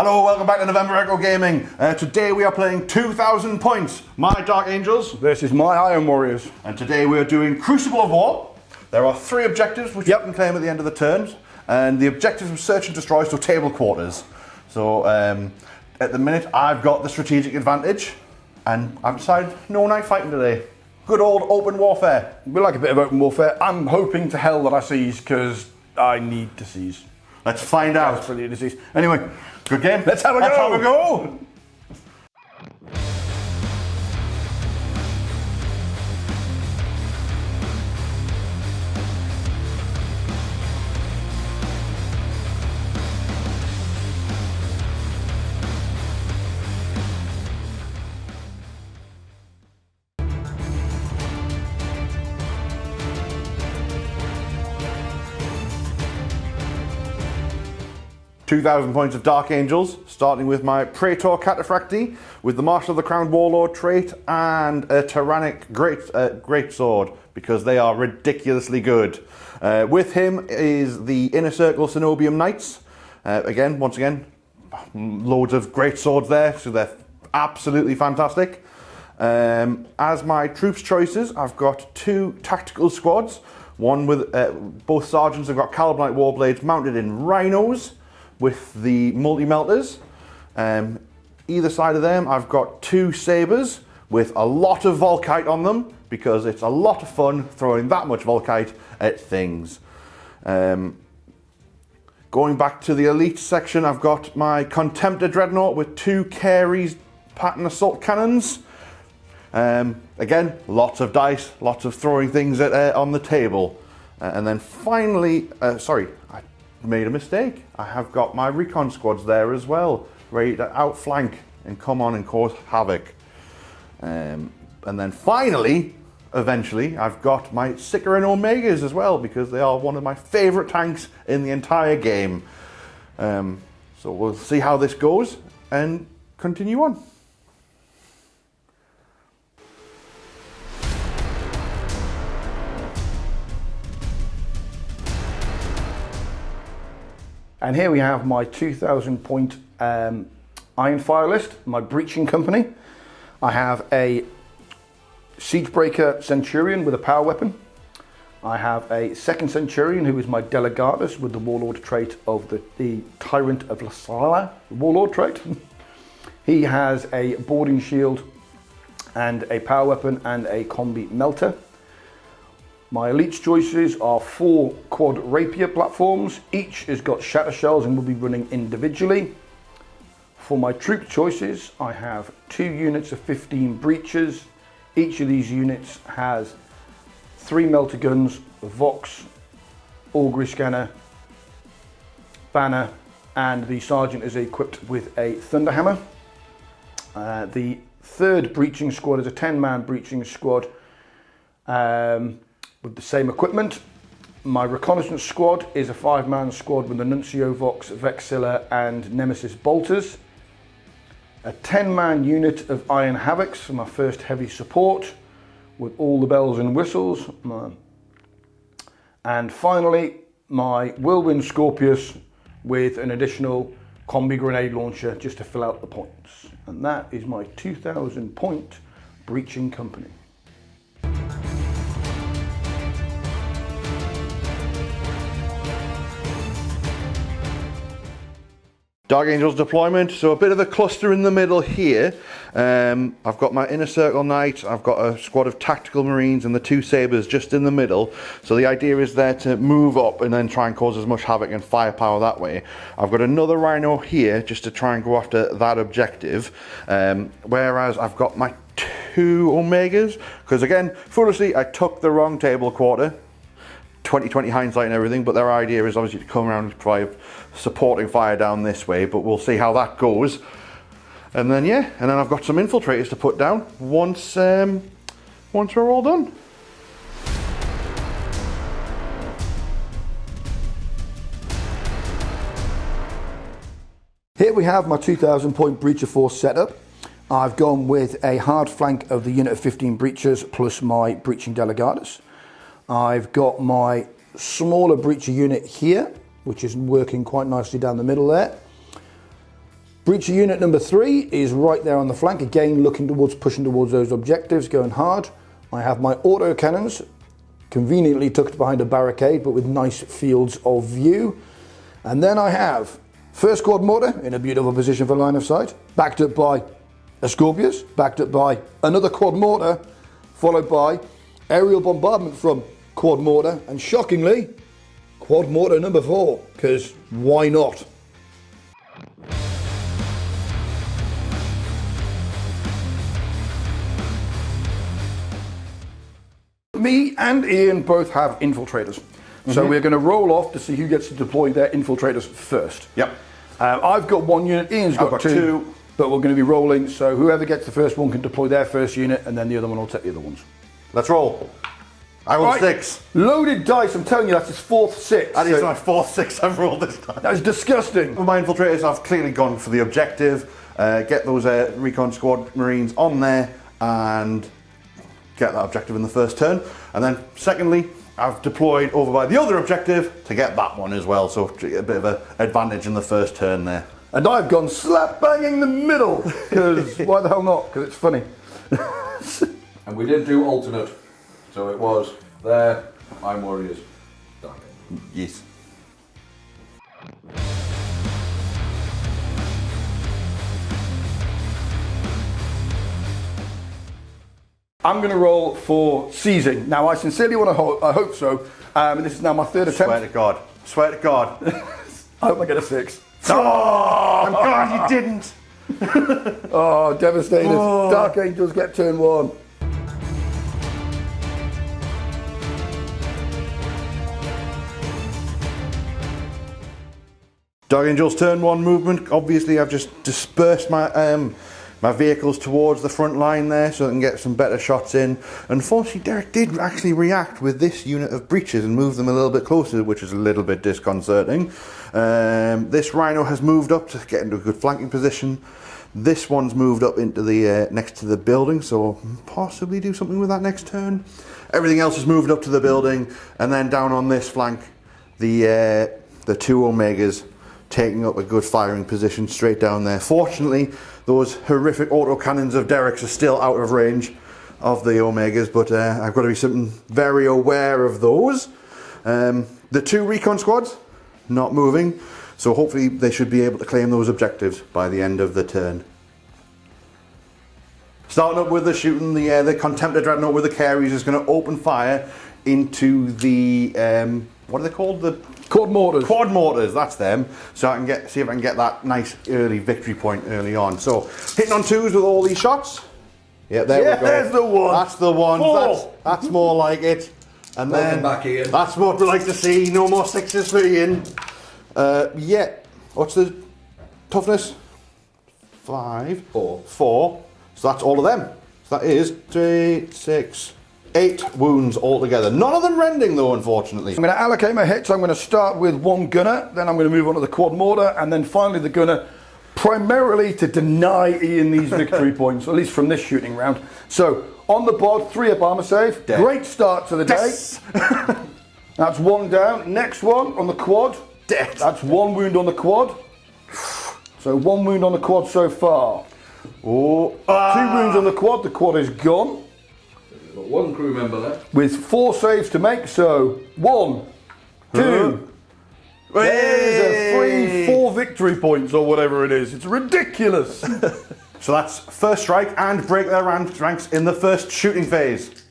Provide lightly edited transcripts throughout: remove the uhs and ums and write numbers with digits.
Hello, welcome back to November Echo Gaming. Today we are playing 2,000 points. My Dark Angels versus my Iron Warriors. And today we are doing Crucible of War. There are 3 objectives which you can claim at the end of the turns. And the objectives are search and destroy, so table quarters. So at the minute I've got the strategic advantage. And I've decided no night fighting today. Good old open warfare. We like a bit of open warfare. I'm hoping to hell that I seize because I need to seize. Let's find out. Anyway, good game. Let's have a go. 2,000 points of Dark Angels, starting with my Praetor Cataphracti, with the Marshal of the Crowned Warlord trait, and a Tyrannic Great Sword, because they are ridiculously good. With him is the Inner Circle Cenobium Knights. Once again, loads of great swords there, so they're absolutely fantastic. As my troops choices, I've got 2 tactical squads. One with both sergeants have got Calibanite Warblades mounted in rhinos, with the multi-melters. Either side of them I've got 2 sabres with a lot of Volkite on them, because it's a lot of fun throwing that much Volkite at things. Going back to the elite section, I've got my Contemptor Dreadnought with 2 Cary's Pattern Assault Cannons. Again, lots of dice, lots of throwing things on the table. And then finally, I made a mistake. I have got my recon squads there as well, ready to outflank and come on and cause havoc. And then finally, eventually, I've got my Sicaran Omegas as well, because they are one of my favourite tanks in the entire game. So we'll see how this goes and continue on. And here we have my 2,000 point Iron Fire list, my breaching company. I have a Siegebreaker Centurion with a power weapon. I have a 2nd Centurion who is my Delegatus with the Warlord trait of the Tyrant of Lasala, the Warlord trait. He has a boarding shield and a power weapon and a combi melter. My elite choices are 4 quad rapier platforms. Each has got shatter shells and will be running individually. For my troop choices, I have 2 units of 15 breachers. Each of these units has 3 melter guns, a Vox, augury scanner, banner, and the sergeant is equipped with a thunderhammer. The 3rd breaching squad is a 10-man breaching squad. With the same equipment. My reconnaissance squad is a 5-man squad with the Nuncio Vox, Vexilla and Nemesis bolters. A 10-man unit of Iron Havocs for my first heavy support with all the bells and whistles. And finally, my Whirlwind Scorpius with an additional combi grenade launcher just to fill out the points. And that is my 2,000 point breaching company. Dark Angels deployment, so a bit of a cluster in the middle here. I've got my Inner Circle Knight, I've got a squad of Tactical Marines and the 2 Sabres just in the middle. So the idea is there to move up and then try and cause as much havoc and firepower that way. I've got another Rhino here just to try and go after that objective. Whereas I've got my 2 Omegas, because again, foolishly, I took the wrong table quarter. 20/20 hindsight and everything, but their idea is obviously to come around and provide supporting fire down this way, but we'll see how that goes. And then I've got some infiltrators to put down once we're all done. Here we have my 2,000 point breacher force setup. I've gone with a hard flank of the unit of 15 breachers plus my breaching Delegatus. I've got my smaller breacher unit here, which is working quite nicely down the middle there. Breacher unit number 3 is right there on the flank, again looking towards, pushing towards those objectives, going hard. I have my auto cannons conveniently tucked behind a barricade, but with nice fields of view. And then I have first quad mortar in a beautiful position for line of sight, backed up by a Scorpius, backed up by another quad mortar, followed by aerial bombardment from quad mortar, and shockingly, quad mortar number 4, because why not? Me and Ian both have infiltrators. So we're going to roll off to see who gets to deploy their infiltrators first. Yep. I've got 1 unit, Ian's got two, but we're going to be rolling, so whoever gets the first one can deploy their first unit, and then the other one will take the other ones. Let's roll. I rolled 6. Loaded dice, I'm telling you, that's his 4th 6. That is my 4th 6 I've rolled this time. That is disgusting. With my infiltrators, I've clearly gone for the objective. Get those recon squad marines on there and get that objective in the first turn. And then secondly, I've deployed over by the other objective to get that one as well. So a bit of an advantage in the first turn there. And I've gone slap banging the middle, because why the hell not? Because it's funny. And we did do alternate. So it was there, I'm warriors. Yes. I'm going to roll for seizing. Now, I sincerely want to I hope so. And this is now my 3rd attempt. Swear to God. Swear to God. I hope I get a 6. Oh, I'm glad you didn't. Oh, devastated. Oh. Dark Angels get turn 1. Dark Angels turn 1 movement. Obviously, I've just dispersed my my vehicles towards the front line there so I can get some better shots in. Unfortunately, Derek did actually react with this unit of breaches and move them a little bit closer, which is a little bit disconcerting. This Rhino has moved up to get into a good flanking position. This one's moved up into the next to the building, so possibly do something with that next turn. Everything else has moved up to the building, and then down on this flank, the 2 Omegas taking up a good firing position straight down there. Fortunately, those horrific autocannons of Derek's are still out of range of the Omegas, but I've got to be something very aware of those. The 2 recon squads, not moving, so hopefully they should be able to claim those objectives by the end of the turn. Starting up with the shooting, the Contemptor Dreadnought with the Carries is going to open fire into the, what are they called? The Quad mortars. Quad mortars, that's them. So I can see if I can get that nice early victory point early on. So hitting on 2s with all these shots. Yeah, there we go. There's the one. That's the one. That's more like it. And Welcome then back, Ian. That's what we like to see. No more 6s for Ian. Yeah. What's the toughness? 5. 4. So that's all of them. So that is 3, 6, 8 wounds altogether. None of them rending though, unfortunately. I'm going to allocate my hits. I'm going to start with 1 gunner, then I'm going to move on to the quad mortar, and then finally the gunner, primarily to deny Ian these victory points, at least from this shooting round. So, on the bod, 3 up armor save. Dead. Great start to the day. Yes. That's 1 down. Next one on the quad. Dead. That's 1 wound on the quad. So 1 wound on the quad so far. Oh. 2 wounds on the quad. The quad is gone. We've got 1 crew member left. With 4 saves to make, so 1, 2. There's a 4 victory points or whatever it is. It's ridiculous. So that's first strike and break their ranks in the first shooting phase.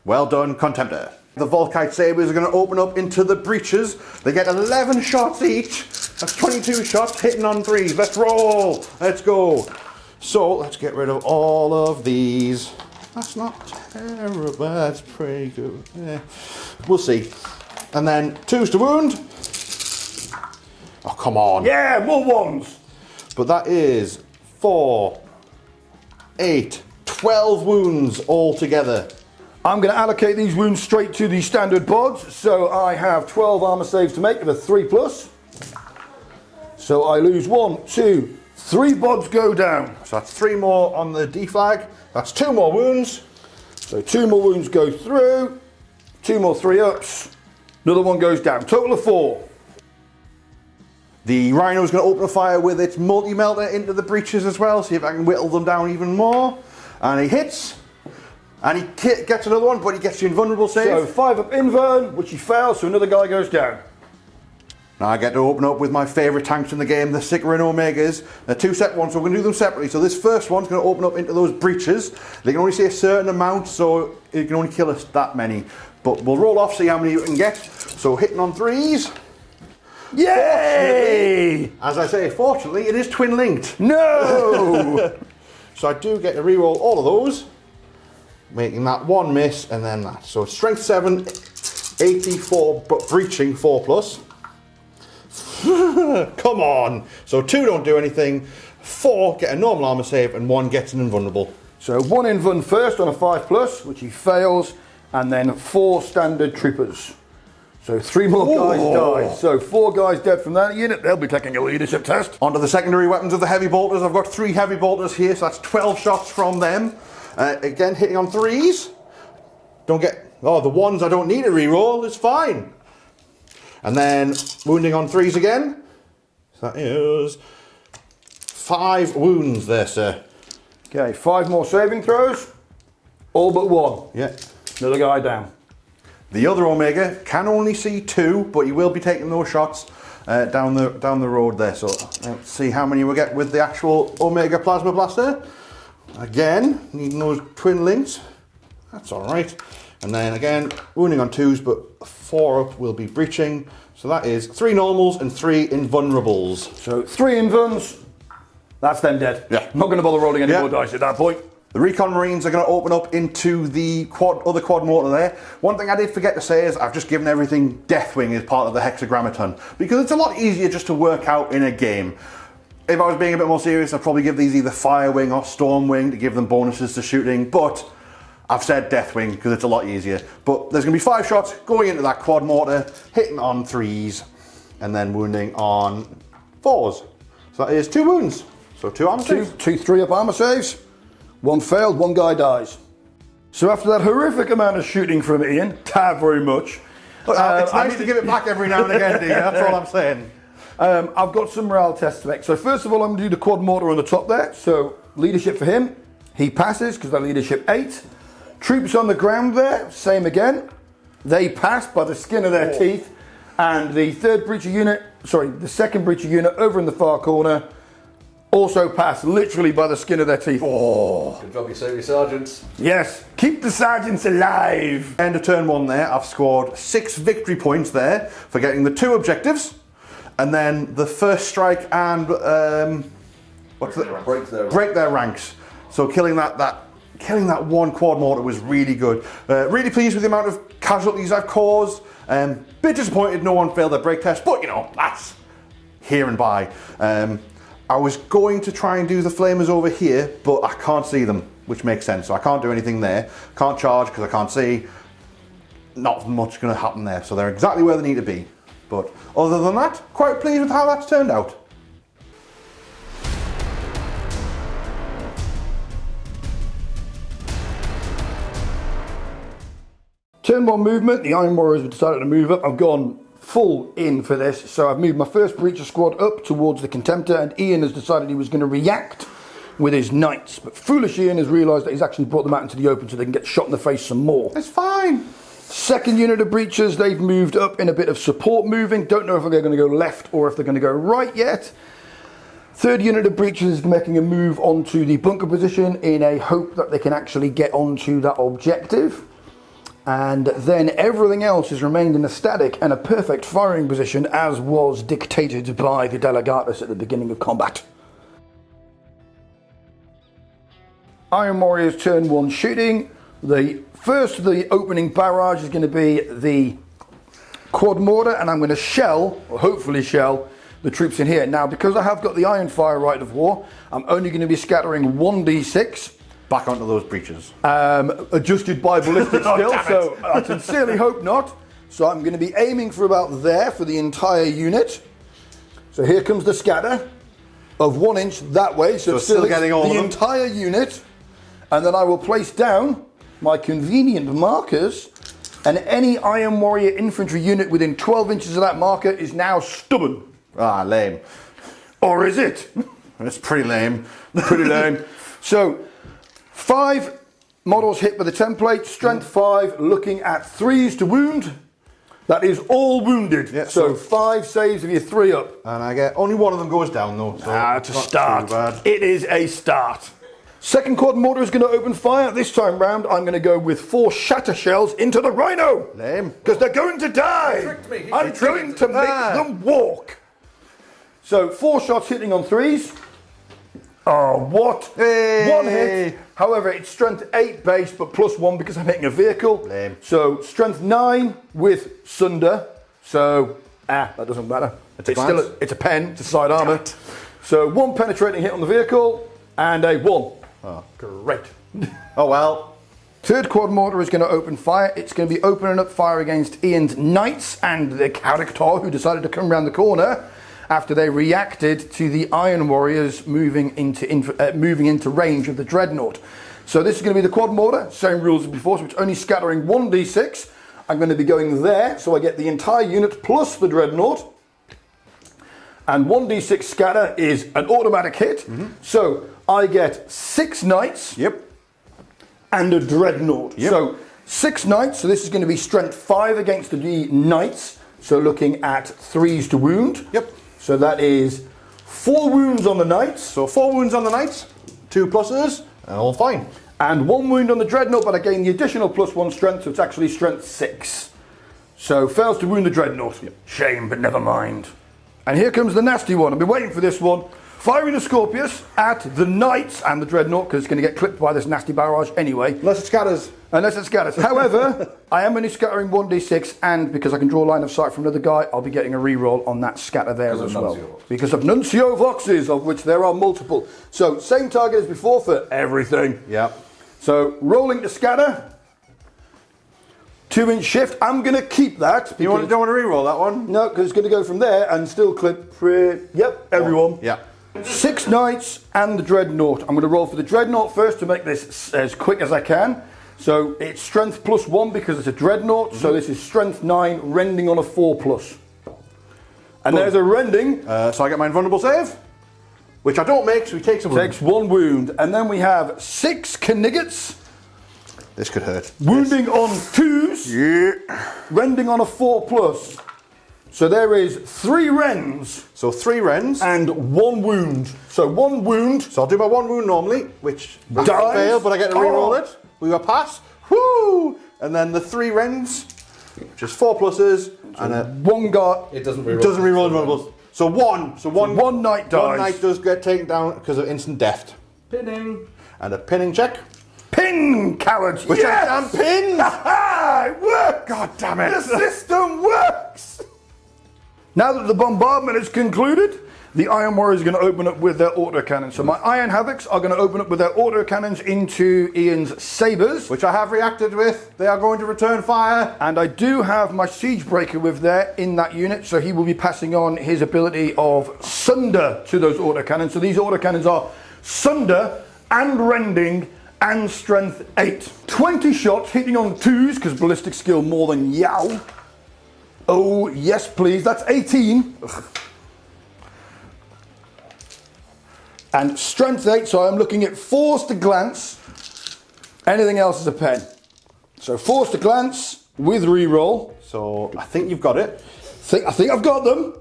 Well done, Contemptor. The Volkite Sabres are going to open up into the breaches. They get 11 shots each. That's 22 shots hitting on 3s. Let's roll. Let's go. So let's get rid of all of these. That's not terrible. That's pretty good. Yeah. We'll see. And then 2s to wound. Oh, come on. Yeah, more 1s. But that is 4, 8, 12 wounds altogether. I'm going to allocate these wounds straight to the standard bods. So I have 12 armor saves to make with a 3+. So I lose 1, 2, 3 bods go down. So that's 3 more on the D flag. That's 2 more wounds. So 2 more wounds go through. 2 more 3-ups. Another one goes down. Total of 4. The Rhino's going to open a fire with its multi-melter into the breaches as well, see if I can whittle them down even more. And he hits, and he gets another one, but he gets the invulnerable save. So 5 up invuln, which he fails, so another guy goes down. Now I get to open up with my favourite tanks in the game, the Sigma and Omegas. They're 2 separate ones, so we're going to do them separately. So this first one's going to open up into those breaches. They can only see a certain amount, so it can only kill us that many. But we'll roll off, see how many you can get. So hitting on 3s. Yay! As I say, fortunately, it is twin linked. No! So I do get to reroll all of those, making that 1 miss and then that. So strength 7, 84, but breaching 4+. Come on. So 2 don't do anything, 4 get a normal armor save, and 1 gets an invulnerable. So 1 invuln first on a 5+, which he fails, and then 4 standard troopers. So 3 more guys die. So 4 guys dead from that unit. They'll be taking a leadership test. Onto the secondary weapons of the heavy bolters. I've got 3 heavy bolters here, so that's 12 shots from them. Again, hitting on 3s. Don't get... Oh, the 1s I don't need a reroll. It's fine. And then wounding on 3s again. So that is 5 wounds there, sir. Okay, 5 more saving throws. All but 1. Yeah. Another guy down. The other Omega can only see 2, but he will be taking those shots down the road there. So let's see how many we get with the actual Omega Plasma Blaster. Again, needing those twin links. That's all right. And then again, wounding on 2s, but 4 up will be breaching. So that is 3 normals and 3 invulnerables. So 3 invulns. That's them dead. Yeah. Not going to bother rolling any more dice at that point. The Recon Marines are going to open up into the other quad mortar there. One thing I did forget to say is I've just given everything Deathwing as part of the Hexagrammaton, because it's a lot easier just to work out in a game. If I was being a bit more serious, I'd probably give these either Firewing or Stormwing to give them bonuses to shooting, but I've said Deathwing because it's a lot easier. But there's going to be 5 shots going into that quad mortar, hitting on 3s, and then wounding on 4s. So that is 2 wounds. So 2 armor saves. 2 3-up armor saves. 1 failed, 1 guy dies. So after that horrific amount of shooting from Ian, very much. It's nice to give it back every now and again, dear. That's all I'm saying. I've got some morale tests to make. So first of all, I'm going to do the quad mortar on the top there. So leadership for him. He passes because they're leadership 8. Troops on the ground there, same again. They pass by the skin of their teeth. And the second breacher unit over in the far corner also pass literally by the skin of their teeth. Good job you saved your sergeants. Yes, keep the sergeants alive. End of turn 1 there, I've scored 6 victory points there for getting the 2 objectives. And then the first strike and break their ranks. So killing that 1 quad mortar was really good. Really pleased with the amount of casualties I've caused. Bit disappointed no one failed their break test, but you know, that's here and by. I was going to try and do the flamers over here, but I can't see them, which makes sense. So I can't do anything there. Can't charge because I can't see. Not much going to happen there. So they're exactly where they need to be. But other than that, quite pleased with how that's turned out. Turn 1 movement, the Iron Warriors have decided to move up. I've gone full in for this, so I've moved my first Breacher squad up towards the Contemptor, and Ian has decided he was going to react with his Knights. But foolish Ian has realised that he's actually brought them out into the open so they can get shot in the face some more. It's fine. Second unit of Breachers, they've moved up in a bit of support moving. Don't know if they're going to go left or if they're going to go right yet. Third unit of Breachers is making a move onto the bunker position in a hope that they can actually get onto that objective. And then everything else has remained in a static and a perfect firing position as was dictated by the Delegatus at the beginning of combat. Iron Warriors turn 1 shooting. The first of the opening barrage is going to be the quad mortar, and I'm going to shell, or hopefully shell, the troops in here. Now, because I have got the Iron Fire Rite of War, I'm only going to be scattering 1d6. Back onto those breaches. Adjusted by ballistic skill, so I sincerely hope not. So I'm going to be aiming for about there for the entire unit. So here comes the scatter of 1 inch that way, so still getting all of them. entire unit. And then I will place down my convenient markers, and any Iron Warrior infantry unit within 12 inches of that marker is now stubborn. Ah, lame. Or is it? It's pretty lame. Pretty lame. So, 5 models hit with the template, strength 5, looking at 3s to wound. That is all wounded. Yeah, so so 5 saves if you're 3 up. And I get only one of them goes down though. So It's a not start. too bad. It is a start. Second quad mortar is going to open fire. This time round, I'm going to go with 4 shatter shells into the rhino. Lame. Because they're going to die. tricked me. He I'm tricked me going into to make them walk. So 4 shots hitting on 3s. Oh, what? Hey. 1 hit. However, it's strength 8 base, but +1 because I'm hitting a vehicle. Lame. So strength 9 with sunder. So, that doesn't matter. It's a still it's a pen, it's a side armor. So 1 penetrating hit on the vehicle and a 1. Oh. Great. Oh well. Third quad mortar is going to open fire. It's going to be opening up fire against Ian's knights and the character who decided to come around the corner after they reacted to the Iron Warriors moving into range of the Dreadnought. So this is going to be the quad mortar, same rules as before, so it's only scattering 1d6. I'm going to be going there, so I get the entire unit plus the Dreadnought. And 1d6 scatter is an automatic hit. So I get 6 knights. Yep. And a Dreadnought. Yep. So 6 knights, so this is going to be strength 5 against the knights. So looking at 3s to wound. Yep. So that is 4 wounds on the knights. So 4 wounds on the knights, 2 pluses, and all fine. And 1 wound on the Dreadnought, but I gain the additional +1 strength, so it's actually strength 6. So fails to wound the Dreadnought. Yep. Shame, but never mind. And here comes the nasty one. I've been waiting for this one. Firing the Scorpius at the Knights and the Dreadnought, because it's going to get clipped by this nasty barrage anyway. Unless it scatters. Unless it scatters. However, I am only scattering 1d6, and because I can draw line of sight from another guy, I'll be getting a reroll on that scatter there as well. Because of Nuncio Voxes, of which there are multiple. So, same target as before for everything. Yep. So, rolling to scatter. 2-inch shift. I'm going to keep that. Don't want to reroll that one? No, because it's going to go from there and still clip. Yep, everyone. Yeah. 6 knights and the Dreadnought. I'm going to roll for the Dreadnought first to make this as quick as I can. So it's strength +1 because it's a Dreadnought. So this is strength 9, rending on a 4+. And there's a rending. So I get my invulnerable save, which I don't make, so he takes a wound. Takes 1 wound. And then we have 6 Kniggets. This could hurt. Wounding on 2s. Yeah. Rending on a 4+. So there is 3 rends. So 3 rends. And 1 wound. So 1 wound. So I'll do my 1 wound normally, which I Dies. fail, but I get to reroll it. We got pass. Woo! And then the 3 rends, which is 4 pluses, and a 1 guy. It doesn't reroll. doesn't reroll invulnerables. So one knight dies. 1 knight does get taken down because of instant death. Pinning. And a pinning check. Pin, cowards! Which I can pin! It works! God damn it! The system works! Now that the bombardment is concluded, the Iron Warriors are going to open up with their autocannons. So my Iron Havocs are going to open up with their autocannons into Ian's sabres. Which I have reacted with. They are going to return fire. And I do have my Siege Breaker with there in that unit, so he will be passing on his ability of Sunder to those autocannons. So these autocannons are Sunder and Rending and Strength 8. 20 shots hitting on 2s, because ballistic skill more than yow. Oh, yes please, that's 18. Ugh. And Strength 8, so I'm looking at Force to Glance. Anything else is a pen. So Force to Glance with reroll. So I think you've got it. I think I've got them.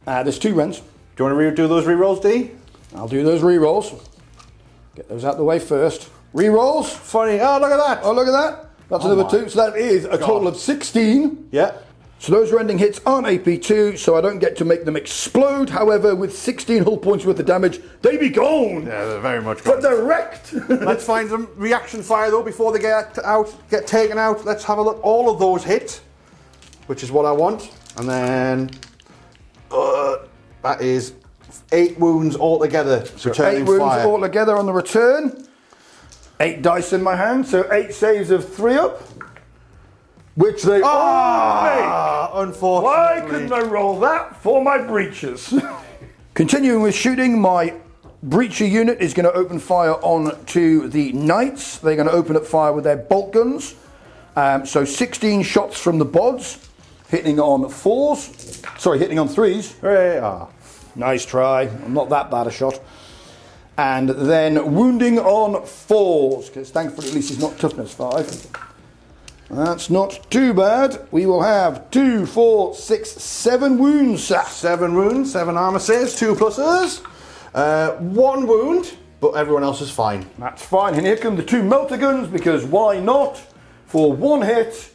There's 2 rends. Do you want to do those rerolls, D? I'll do those rerolls. Get those out the way first. Rerolls. Funny. Oh, look at that. Oh, look at that. That's another 2. So that is a total of 16. Yeah. So those rending hits aren't AP2, so I don't get to make them explode. However, with 16 hull points worth of damage, they be gone. Yeah, they're very much gone. But they're wrecked. Let's find some reaction fire though before they get taken out. Let's have a look. All of those hit, which is what I want. And then that is 8 wounds altogether. So returning 8 wounds fire. altogether on the return. 8 dice in my hand, so 8 saves of 3 up. Which they all make. Unfortunately. Why couldn't I roll that for my breaches? Continuing with shooting, my breacher unit is going to open fire on to the knights. They're going to open up fire with their bolt guns. So 16 shots from the bods, hitting on 4s. Sorry, hitting on 3s. Hooray! Ah. Nice try. I'm not that bad a shot. And then wounding on 4s, because thankfully at least he's not toughness 5. That's not too bad. We will have 2, 4, 6, 7 wounds, sir. 7 wounds, 7 armor saves, 2 pluses. 1 wound, but everyone else is fine. That's fine. And here come the 2 melter guns, because why not? For 1 hit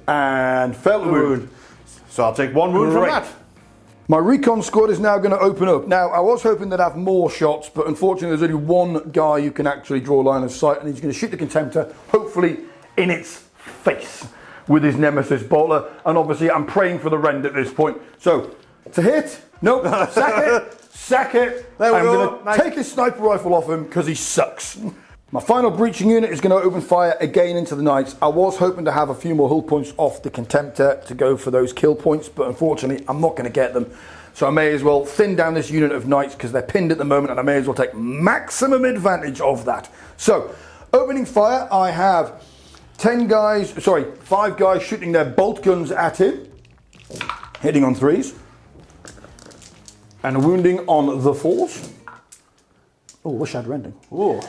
and fail to wound. So I'll take 1 wound from Great. that. My recon squad is now going to open up. Now, I was hoping they'd have more shots, but unfortunately there's only 1 guy who can actually draw line of sight, and he's going to shoot the Contemptor, hopefully in its face with his Nemesis bolter. And obviously I'm praying for the rend at this point. So, to hit, nope, sack it. There we I'm go. going to take his sniper rifle off him because he sucks. My final breaching unit is going to open fire again into the Knights. I was hoping to have a few more hull points off the Contemptor to go for those kill points, but unfortunately I'm not going to get them. So I may as well thin down this unit of Knights because they're pinned at the moment, and I may as well take maximum advantage of that. So, opening fire, I have 5 guys shooting their bolt guns at him, hitting on 3s, and wounding on the 4s. Oh, wish I'd rending. Ooh.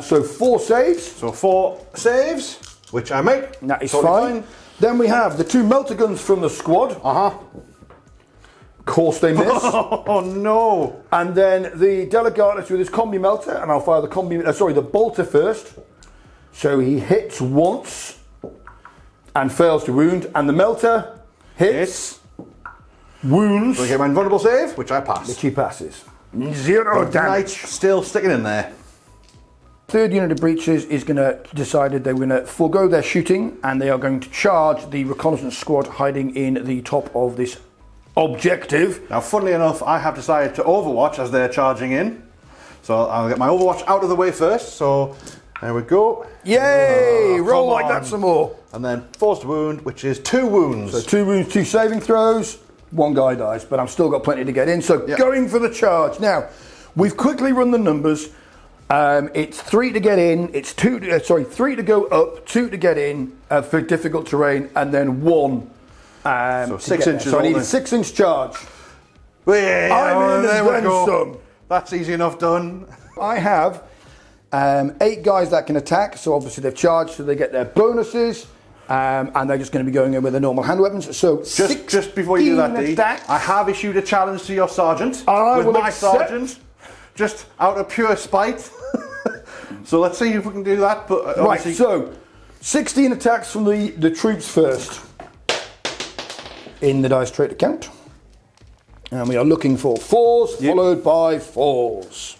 So 4 saves. So 4 saves, which I make. That is Totally fine. Then we have the 2 melter guns from the squad. Uh-huh. Of course they miss. Oh no. And then the Delegatus with his combi melter, and I'll fire the bolter first. So he hits once and fails to wound, and the melter hits, wounds, So I get my invulnerable save, which I pass. which he passes. 0 damage. Knights still sticking in there. Third unit of breaches is going to decided they're going to forego their shooting, and they are going to charge the reconnaissance squad hiding in the top of this objective. Now, funnily enough, I have decided to overwatch as they're charging in. So I'll get my overwatch out of the way first. So there we go. Yay! Roll come like on. that some more. And then forced wound, which is 2 wounds. So 2 wounds, 2 saving throws, 1 guy dies, but I've still got plenty to get in. So Yep. going for the charge. Now, we've quickly run the numbers. It's 3 to get in, it's 3 to go up, 2 to get in for difficult terrain, and then 1 So 6 inches. So I need all a in. 6-inch charge. Yeah, I'm in there and we then go. some. That's easy enough done. I have 8 guys that can attack, so obviously they've charged, so they get their bonuses, and they're just going to be going in with their normal hand weapons. So Just before you do that, 16 Dee, attacks. I have issued a challenge to your sergeant. I with will my accept. sergeant, just out of pure spite. So let's see if we can do that. But Right, obviously, so 16 attacks from the troops first in the dice trait account. And we are looking for 4s, Yep. followed by 4s.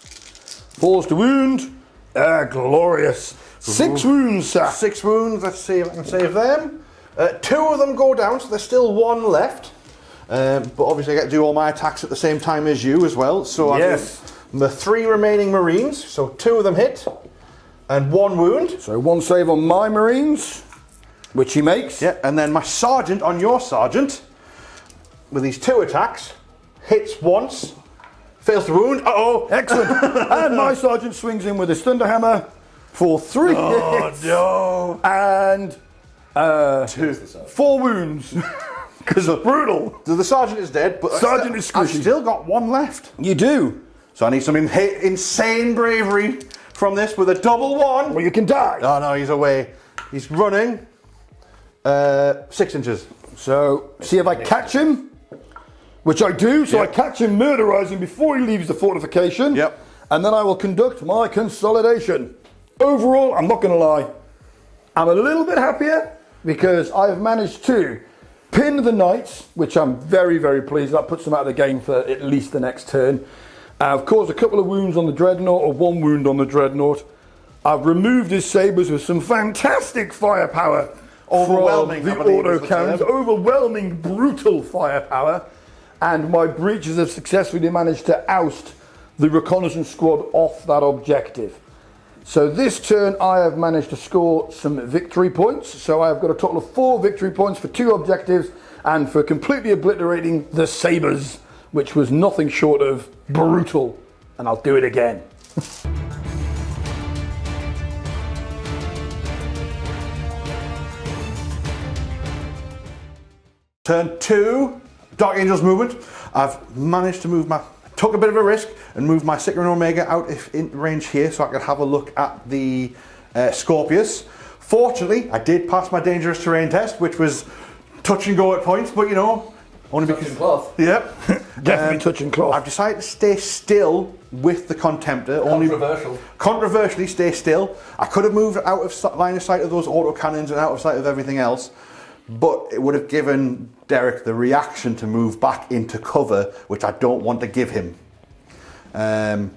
4s to wound. Glorious. 6 wounds, sir. 6 wounds. Let's see if I can save them. 2 of them go down, so there's still 1 left. But obviously, I get to do all my attacks at the same time as you as well. So Yes. I've got the 3 remaining Marines. So 2 of them hit, and 1 wound. So 1 save on my Marines, which he makes. Yeah, and then my sergeant on your sergeant, with these 2 attacks, hits once, fails to wound. Uh-oh. Excellent. And my sergeant swings in with his Thunderhammer for 3 hits. No. And 2. 4 wounds. Because it's brutal. So the sergeant is dead, but Sergeant is I've squishy. still got 1 left. You do. So I need some insane bravery from this with a double 1. Well, you can die. Oh no, he's away. He's running. 6 inches. So, see if I catch him, which I do. So Yep. I catch him murderizing before he leaves the fortification. Yep. And then I will conduct my consolidation. Overall, I'm not going to lie, I'm a little bit happier because I have managed to pin the Knights, which I'm very, very pleased. That puts them out of the game for at least the next turn. I've caused a couple of wounds on the Dreadnought, or 1 wound on the Dreadnought. I've removed his sabres with some fantastic firepower. Overwhelming, from I the believe auto is the cannons. term. Overwhelming, brutal firepower. And my breaches have successfully managed to oust the reconnaissance squad off that objective. So this turn I have managed to score some victory points. So I have got a total of 4 victory points for 2 objectives and for completely obliterating the sabres, which was nothing short of brutal. And I'll do it again. Turn 2. Dark Angels movement. I've managed to took a bit of a risk and moved my Sicaran Omega out in range here so I could have a look at the Scorpius. Fortunately, I did pass my dangerous terrain test, which was touch and go at points, but you know, only Touching cloth. Yep. Definitely touching cloth. I've decided to stay still with the Contemptor. Controversially, stay still. I could have moved out of line of sight of those auto cannons and out of sight of everything else, but it would have given Derek the reaction to move back into cover, which I don't want to give him. A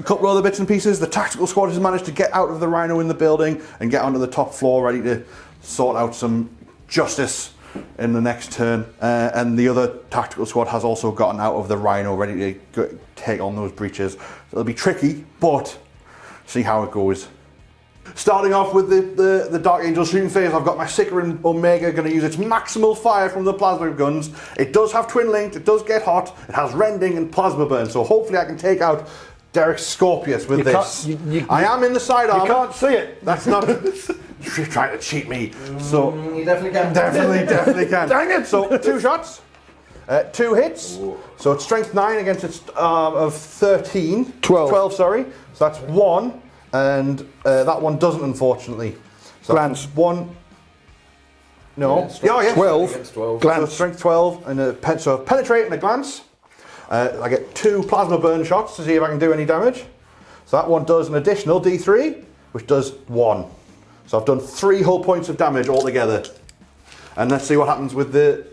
couple of other bits and pieces. The tactical squad has managed to get out of the Rhino in the building and get onto the top floor, ready to sort out some justice in the next turn, and the other tactical squad has also gotten out of the Rhino, ready to take on those breaches. It'll be tricky, but see how it goes. Starting off with the Dark Angel shooting phase, I've got my Sicaran Omega going to use its maximal fire from the plasma guns. It does have twin linked, it does get hot, it has rending and plasma burn, so hopefully I can take out Derek's Scorpius with this. I am in the sidearm. You can't see it. That's not... You're trying to cheat me. So You definitely can. Definitely can. Dang it. So 2 shots, 2 hits. Ooh. So it's strength 9 against its of 13. 12. Sorry. So that's 1, and that one doesn't, unfortunately. So Glance. that's 1. No. Yeah. 12. Against 12. So strength 12 and so penetrate and a glance. I get 2 plasma burn shots to see if I can do any damage. So that one does an additional D3, which does 1. So I've done 3 whole points of damage altogether. And let's see what happens with the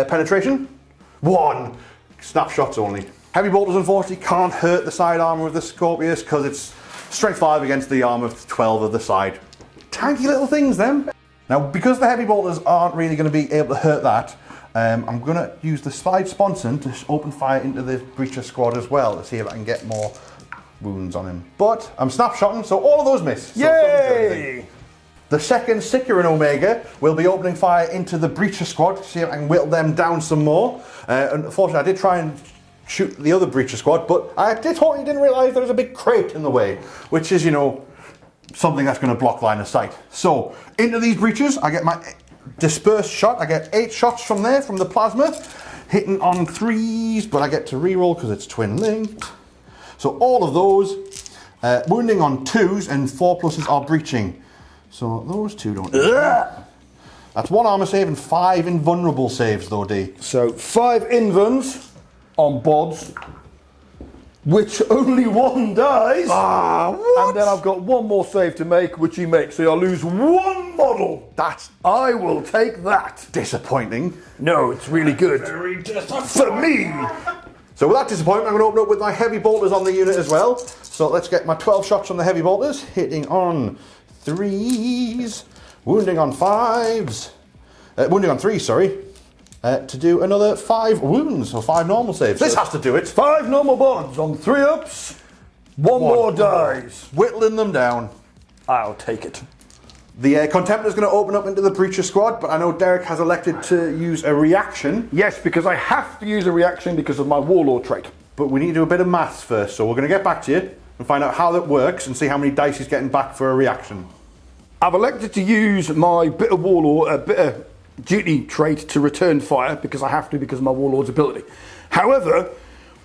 penetration. 1. Snapshots only. Heavy bolters unfortunately can't hurt the side armor of the Scorpius because it's strength 5 against the armor of 12 of the side. Tanky little things then. Now because the heavy bolters aren't really going to be able to hurt that, I'm going to use the slide sponson to open fire into the breacher squad as well to see if I can get more wounds on him. But I'm snapshotting, so all of those miss. So Yay! The second Sicaran Omega will be opening fire into the breacher squad to see if I can whittle them down some more. Unfortunately, I did try and shoot the other breacher squad, but I totally didn't realise there was a big crate in the way, which is, you know, something that's going to block line of sight. So into these breaches, I get my dispersed shot. I get 8 shots from there, from the plasma, hitting on 3s, but I get to reroll because it's twin linked. So all of those, wounding on 2s, and 4 pluses are breaching. So those 2 don't do that. That's 1 armor save and 5 invulnerable saves though, D. So 5 invulns on bods, which only 1 dies. What? And then I've got 1 more save to make, which he makes. So I'll lose 1 model. I will take that. Disappointing. No, it's really good. Very disappointing. For me. So with that disappointment, I'm going to open up with my heavy bolters on the unit as well. So let's get my 12 shots on the heavy bolters, hitting on 3s, wounding on 5s, wounding on 3s, sorry, to do another 5 wounds, or 5 normal saves. This has to do it. 5 normal bonds on 3 ups, 1 more dies. Whittling them down. I'll take it. The Contemptor is going to open up into the breacher squad, but I know Derek has elected to use a reaction. Yes, because I have to use a reaction because of my warlord trait. But we need to do a bit of maths first, so we're going to get back to you and find out how that works and see how many dice he's getting back for a reaction. I've elected to use my bitter warlord, bitter duty trait to return fire because I have to because of my warlord's ability. However,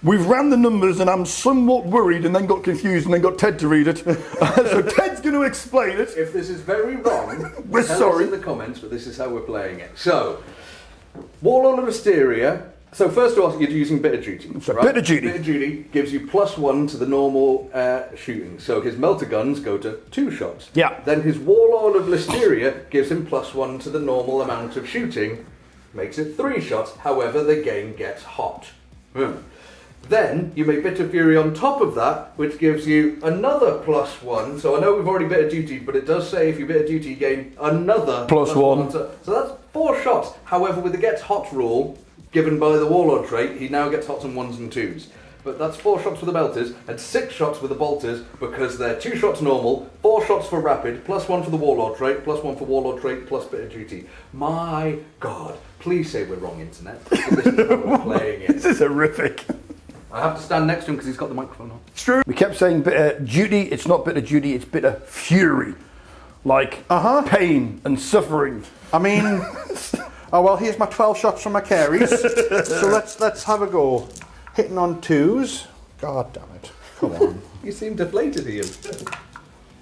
we've ran the numbers and I'm somewhat worried and then got confused and then got Ted to read it. So Ted's going to explain it. If this is very wrong, We're tell sorry. us in the comments, but this is how we're playing it. So, Warlord of Mysteria. So first of all, you're using Bitter Duty. So Bitter Duty. Bitter Duty gives you +1 to the normal shooting. So his melter guns go to 2 shots. Yeah. Then his Warlord of Listeria gives him +1 to the normal amount of shooting, makes it 3 shots. However, the game gets hot. Then you make Bitter Fury on top of that, which gives you another +1. So I know we've already Bitter Duty, but it does say if you Bitter Duty, you gain another +1. So that's 4 shots. However, with the gets hot rule given by the Warlord trait, he now gets hots on 1s and 2s. But that's 4 shots for the belters and 6 shots with the bolters because they're 2 shots normal, 4 shots for rapid, +1 for the Warlord trait, +1 for Warlord trait, plus Bitter Duty. My God, please say we're wrong, Internet. This is how we're playing it. This is horrific. I have to stand next to him because he's got the microphone on. It's true. We kept saying bitter duty. It's not bitter duty, it's bitter fury. Like pain and suffering. I mean, Oh well, here's my 12 shots from my carries. So let's have a go. Hitting on 2s. God damn it. Come on. You seem deflated, Ian.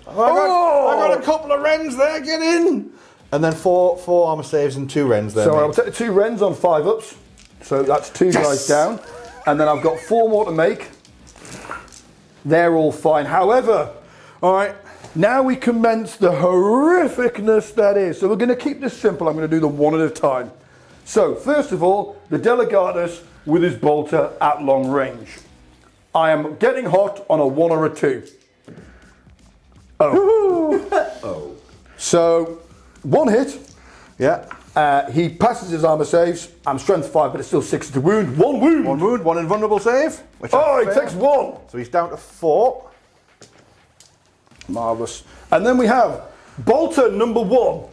I got a couple of Wrens there, get in! And then four armour saves and 2 Wrens there. So mate. I'll take the 2 Wrens on 5-ups. So that's 2 guys down. And then I've got 4 more to make. They're all fine. However, alright. now we commence the horrificness that is. So we're going to keep this simple. I'm going to do them one at a time. So, first of all, the Delegatus with his bolter at long range. I am getting hot on a 1 or a 2. Oh. So, 1 hit. Yeah. He passes his armour saves. I'm strength 5, but it's still 6 to wound. 1 wound. 1 wound, 1 invulnerable save. Which He takes 1. So he's down to 4. Marvellous. And then we have Bolter number 1,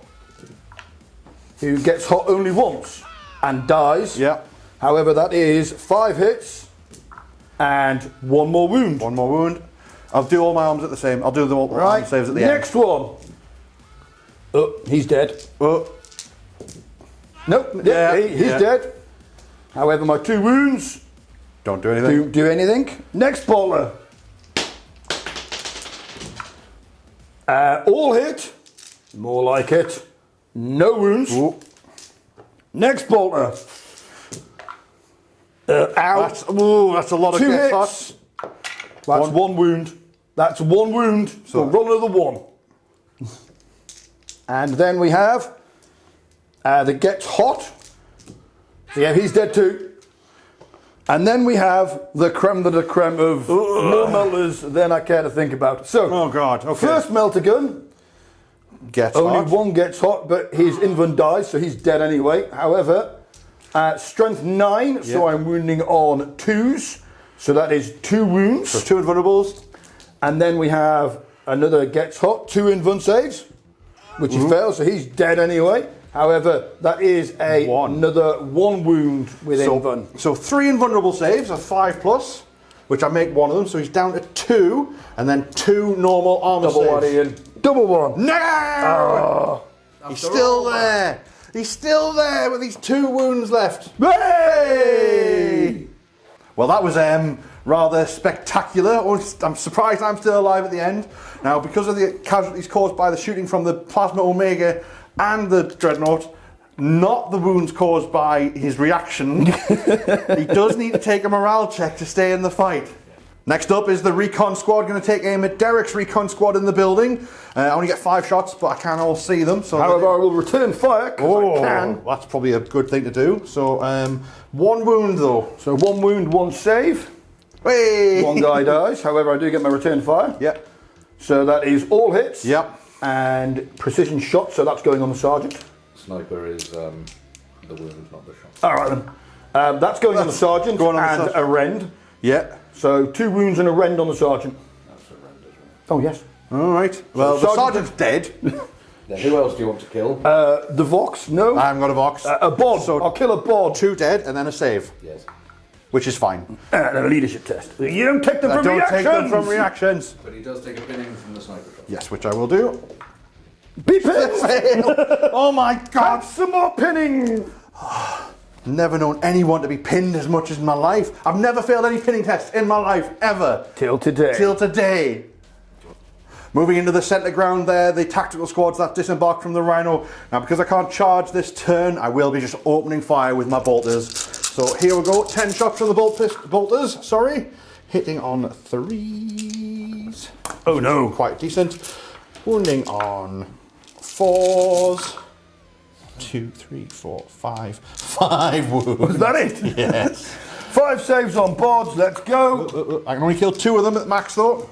who gets hot only once and dies. Yeah. However, that is 5 hits and 1 more wound. 1 more wound. I'll do all my arms at the same. I'll do them all arm saves at the end. Next one. Oh, he's dead. Oh. Nope, Yeah, he's yeah. dead. However, my 2 wounds Don't do anything. do anything. Next Bolter. All hit. More like it. No wounds. Ooh. Next Bolter. Out. That's a lot of 2 get hits. shots. That's 1 wound. That's 1 wound. So roll another 1. And then we have the gets hot. So yeah, he's dead too. And then we have the creme de la creme of more melters than I care to think about. So, Oh god, okay. first melter gun. Gets Only hot. 1 gets hot, but his invuln dies, so he's dead anyway. However, strength 9, so I'm wounding on 2s. So that is 2 wounds. So 2 invulnerables. And then we have another gets hot, 2 invuln saves, which he fails, so he's dead anyway. However, that is another 1 wound with invuln. So 3 invulnerable saves of 5+, which I make 1 of them, so he's down to 2, and then 2 normal armor Double 1, saves. Ian. Double 1. No! He's still there. He's still there with these 2 wounds left. Hey! Well, that was rather spectacular. I'm surprised I'm still alive at the end. Now, because of the casualties caused by the shooting from the Plasma Omega and the Dreadnought, not the wounds caused by his reaction, he does need to take a morale check to stay in the fight. Next up is the recon squad, going to take aim at Derek's recon squad in the building. I only get 5 shots, but I can all see them. So However, I will return fire, because I can. that's probably a good thing to do. So 1 wound though. So 1 wound, 1 save. Hey! 1 guy dies. However, I do get my return fire. Yep. So that is all hits. Yep. And precision shot, so that's going on the sergeant. Sniper is the wound, not the shot. All right then. That's going on the sergeant going on the and sergeant. a rend. Yeah. So 2 wounds and a rend on the sergeant. That's a rend as well. Oh yes. All right. Well, the sergeant- sergeant's dead. Then who else do you want to kill? The Vox, no. I haven't got a box. A bod. So I'll kill a bod. 2 dead and then a save, Yes. which is fine. And a leadership test. You don't take them I from don't reactions. take them from reactions. But he does take a pinning from the sniper shot. Yes, which I will do. Be pinned. Oh my god! Have some more pinning. Never known anyone to be pinned as much as in my life. I've never failed any pinning tests in my life, ever. Till today. Till today. Moving into the centre ground there, the tactical squads that disembarked from the Rhino. Now, because I can't charge this turn, I will be just opening fire with my bolters. So here we go, 10 shots from the bolters, sorry. Hitting on 3s. Oh no. Quite decent. Wounding on 4s. 2, 3, 4, 5. 5 wounds. Was that it? Yes. 5 saves on boards, let's go. I can only kill 2 of them at max though.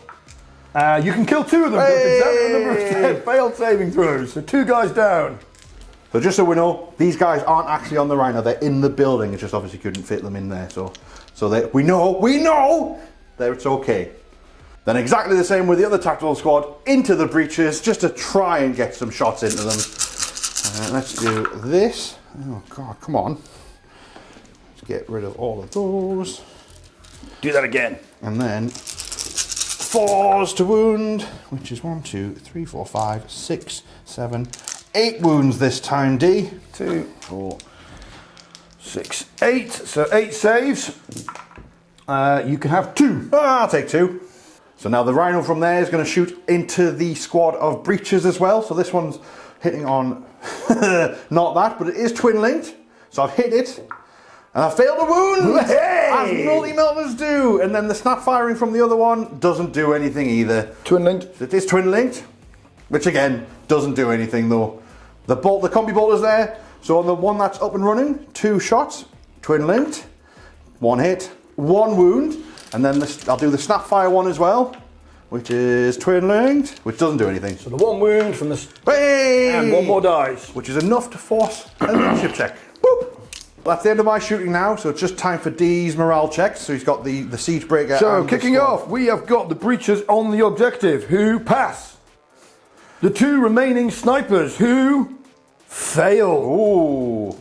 You can kill 2 of them, but exactly the number of failed saving throws. So 2 guys down. So just so we know, these guys aren't actually on the Rhino, they're in the building, it just obviously couldn't fit them in there. So we know that it's okay. Then exactly the same with the other tactical squad, into the breaches, just to try and get some shots into them. Let's do this. Oh god, come on. Let's get rid of all of those. Do that again. And then 4s to wound, which is 1, 2, 3, 4, 5, 6, 7, 8 wounds this time, D. 2, 4, 6, 8. So 8 saves. You can have 2. I'll take 2. So now the Rhino from there is going to shoot into the squad of breaches as well. So this one's hitting on not that, but it is twin linked. So I've hit it. And I failed a wound, hey! as multi-melters do. And then the snap firing from the other one doesn't do anything either. Twin linked. It is twin linked, which again doesn't do anything though. The combi bolt is there. So on the one that's up and running, 2 shots, twin linked, 1 hit, 1 wound, and then I'll do the snap fire one as well, which is twin linked, which doesn't do anything. So the 1 wound from the Hey! and 1 more dies, which is enough to force a leadership check. Boop. That's the end of my shooting now, so it's just time for D's morale checks. So he's got the siege breaker. So kicking off, we have got the breachers on the objective who pass. The 2 remaining snipers who fail. Ooh.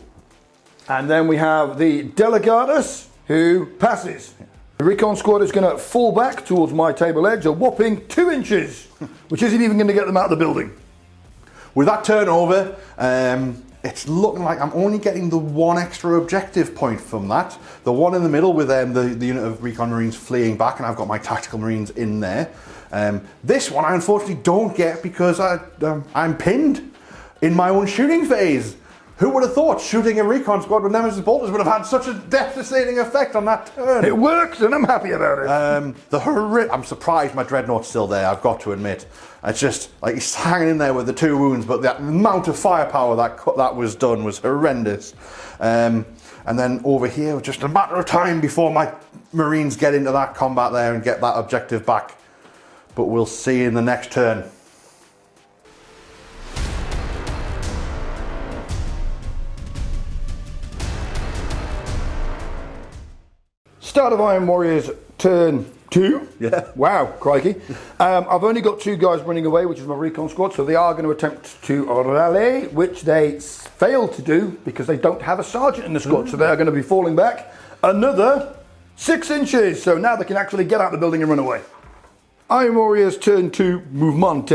And then we have the Delegatus who passes. The recon squad is going to fall back towards my table edge a whopping 2 inches, which isn't even going to get them out of the building. With that turnover, it's looking like I'm only getting the 1 extra objective point from that. The one in the middle with the unit of recon marines fleeing back, and I've got my tactical marines in there. This one I unfortunately don't get because I'm pinned in my own shooting phase. Who would have thought shooting a recon squad with Nemesis bolters would have had such a devastating effect on that turn? It worked, and I'm happy about it. I'm surprised my dreadnought's still there, I've got to admit. It's just like he's hanging in there with the 2 wounds, but the amount of firepower that was done was horrendous. And then over here, just a matter of time before my marines get into that combat there and get that objective back. But we'll see in the next turn. Start of Iron Warriors turn 2. Yeah. Wow, crikey. I've only got 2 guys running away, which is my recon squad, so they are going to attempt to rally, which they fail to do because they don't have a sergeant in the squad, so they are going to be falling back another 6 inches. So now they can actually get out of the building and run away. Iron Warriors turn 2 Movement.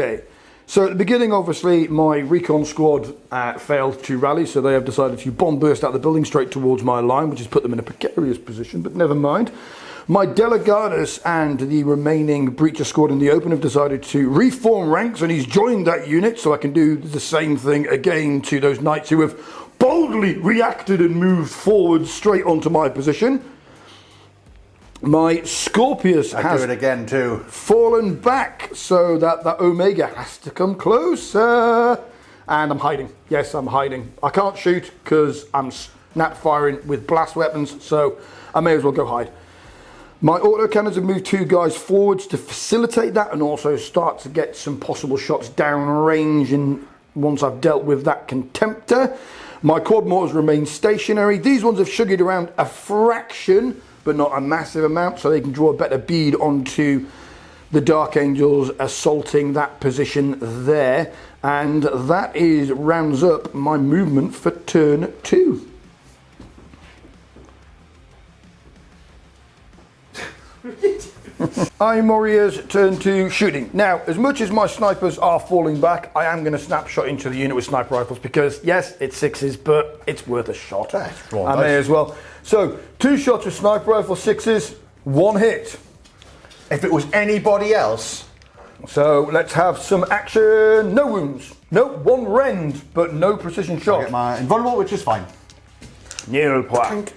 So at the beginning, obviously, my recon squad failed to rally, so they have decided to bomb burst out the building straight towards my line, which has put them in a precarious position, but never mind. My Delegatus and the remaining breacher squad in the open have decided to reform ranks, and he's joined that unit, so I can do the same thing again to those knights who have boldly reacted and moved forward straight onto my position. My Scorpius has do it again too. fallen back, so that Omega has to come closer. And I'm hiding. Yes, I'm hiding. I can't shoot because I'm snap firing with blast weapons, so I may as well go hide. My autocannons have moved 2 guys forwards to facilitate that and also start to get some possible shots downrange and once I've dealt with that Contemptor. My quad mortars remain stationary. These ones have sugared around a fraction, but not a massive amount, so they can draw a better bead onto the Dark Angels assaulting that position there. And that rounds up my movement for turn 2. Iron Warriors turn 2 shooting. Now, as much as my snipers are falling back, I am going to snapshot into the unit with sniper rifles because, yes, it's 6s, but it's worth a shot. I may as well. So, 2 shots with sniper rifle, 6s, 1 hit. If it was anybody else. So, let's have some action. No wounds. No, 1 rend, but no precision shot. I get my invulnerable, which is fine. Nil point.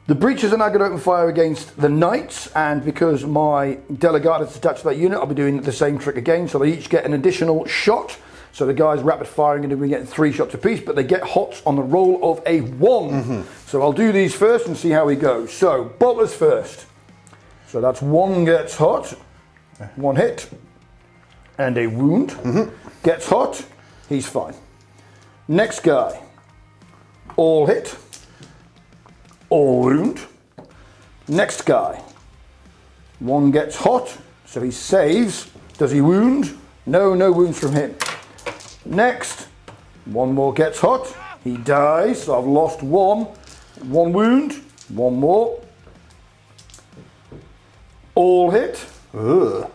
The breachers are now going to open fire against the knights, and because my Delegate is attached to that unit, I'll be doing the same trick again. So they each get an additional shot. So the guys rapid firing are going to be getting 3 shots apiece, but they get hots on the roll of a 1. So I'll do these first and see how we go. So bolters first. So that's 1 gets hot, 1 hit, and a wound. Gets hot, he's fine. Next guy, all hit. All wound. Next guy. 1 gets hot, so he saves. Does he wound? No, no wounds from him. Next. 1 more gets hot. He dies, so I've lost 1. 1 wound. 1 more. All hit. Ugh.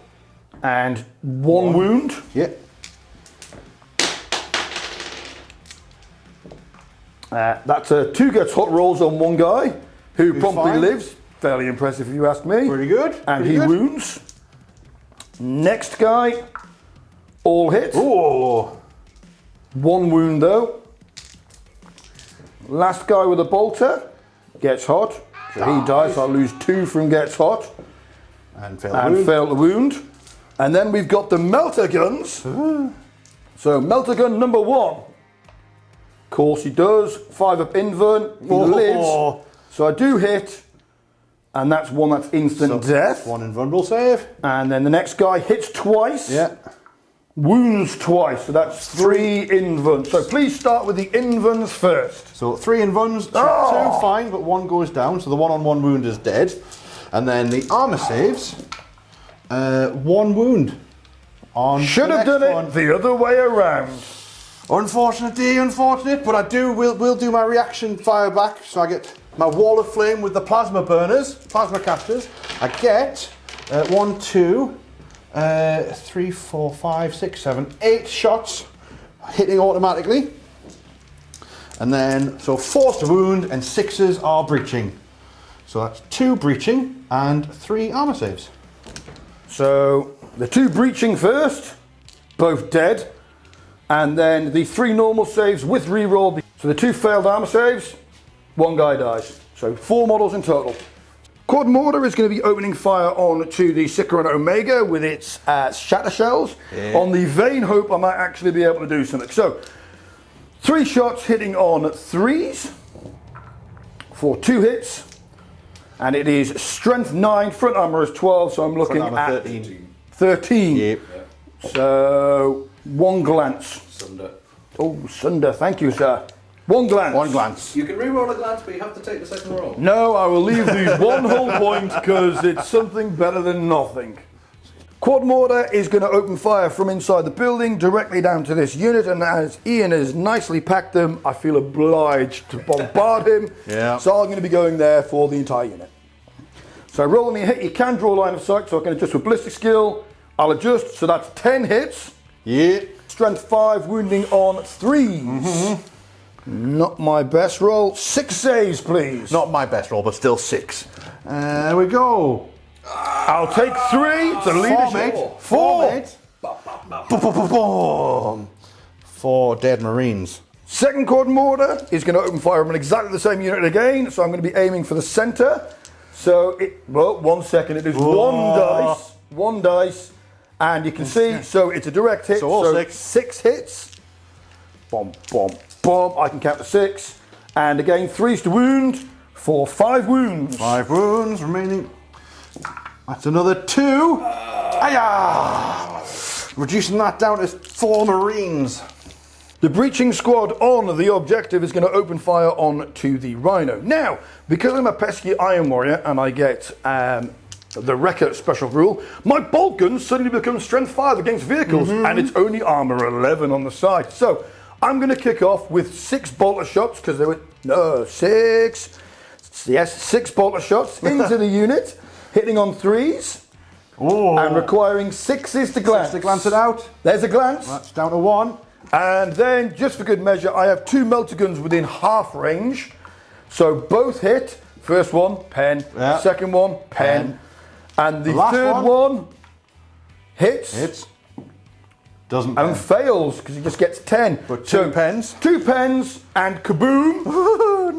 And 1 wound. Yeah. That's 2 gets hot rolls on one guy who promptly fine. lives. Fairly impressive if you ask me. Pretty good. And pretty he good. wounds. Next guy, all hit. Oh, 1 wound though. Last guy with a bolter gets hot. So he dies. I'll lose 2 from gets hot. and fail. And fail to wound. And then we've got the melter guns. So melter gun number 1. Of course he does. 5 up invern. He lives. So I do hit. And that's one that's instant death. 1 invulnerable save. And then the next guy hits twice. Yeah. Wounds twice. So that's 3 invulns. So please start with the invulns first. So 3 invuns, 2 fine, but 1 goes down. So the 1-on-1 wound is dead. And then the armor saves. 1 wound. On Should the have next done it one. the other way around. Unfortunate, but we'll do my reaction fire back. So I get my wall of flame with the plasma burners, plasma casters. I get 1, 2, 3, 4, 5, 6, 7, 8 shots hitting automatically. And then, so 4's to wound and 6s are breaching. So that's 2 breaching and 3 armor saves. So the 2 breaching first, both dead. And then the 3 normal saves with reroll. So the 2 failed armor saves, 1 guy dies. So 4 models in total. Quad Mortar is going to be opening fire on to the Sicaran Omega with its shatter shells. Yeah. On the vain hope I might actually be able to do something. So 3 shots hitting on 3s for 2 hits. And it is strength 9, front armor is 12, so I'm looking Front armor at 13. 13. Yep. So 1 glance. Sunder. Oh, Sunder, thank you, sir. 1 glance. 1 glance. You can re-roll a glance, but you have to take the second roll. No, I will leave the 1 whole point because it's something better than nothing. Quad Mortar is going to open fire from inside the building directly down to this unit, and as Ian has nicely packed them, I feel obliged to bombard him. Yeah. So I'm going to be going there for the entire unit. So rolling a hit, you can draw line of sight, so I can adjust with ballistic skill. I'll adjust, so that's 10 hits. Yeah. Strength 5, wounding on 3s. Not my best roll. 6 saves, please. Not my best roll, but still 6. There we go. I'll take 3. It's a leadership. 4, mate. Boom. 4 dead Marines. Second Quad Mortar is going to open fire on exactly the same unit again, so I'm going to be aiming for the centre. So, well, 1 second, it is 1 dice. 1 dice. And you can see, so it's a direct hit. So all 6. 6 hits. Bomb, bomb, bomb. I can count to 6. And again, 3s to wound for 5 wounds. 5 wounds remaining. That's another 2. Ayah! Reducing that down to 4 Marines. The breaching squad on the objective is going to open fire on to the Rhino. Now, because I'm a pesky Iron Warrior and I get the Wrecker special rule, my bolt gun suddenly becomes strength 5 against vehicles, and it's only armor 11 on the side. So I'm going to kick off with 6 bolter shots because there were 6 bolter shots into the unit, hitting on 3s and requiring 6s to glance. 6 to glance it out. There's a glance. That's down to 1. And then, just for good measure, I have 2 melter guns within half range. So both hit. First one, pen. Yeah. Second one, pen. And the last third one hits. Hits. Doesn't And pen. fails because he just gets 10. But 2 pens. 2 pens and kaboom.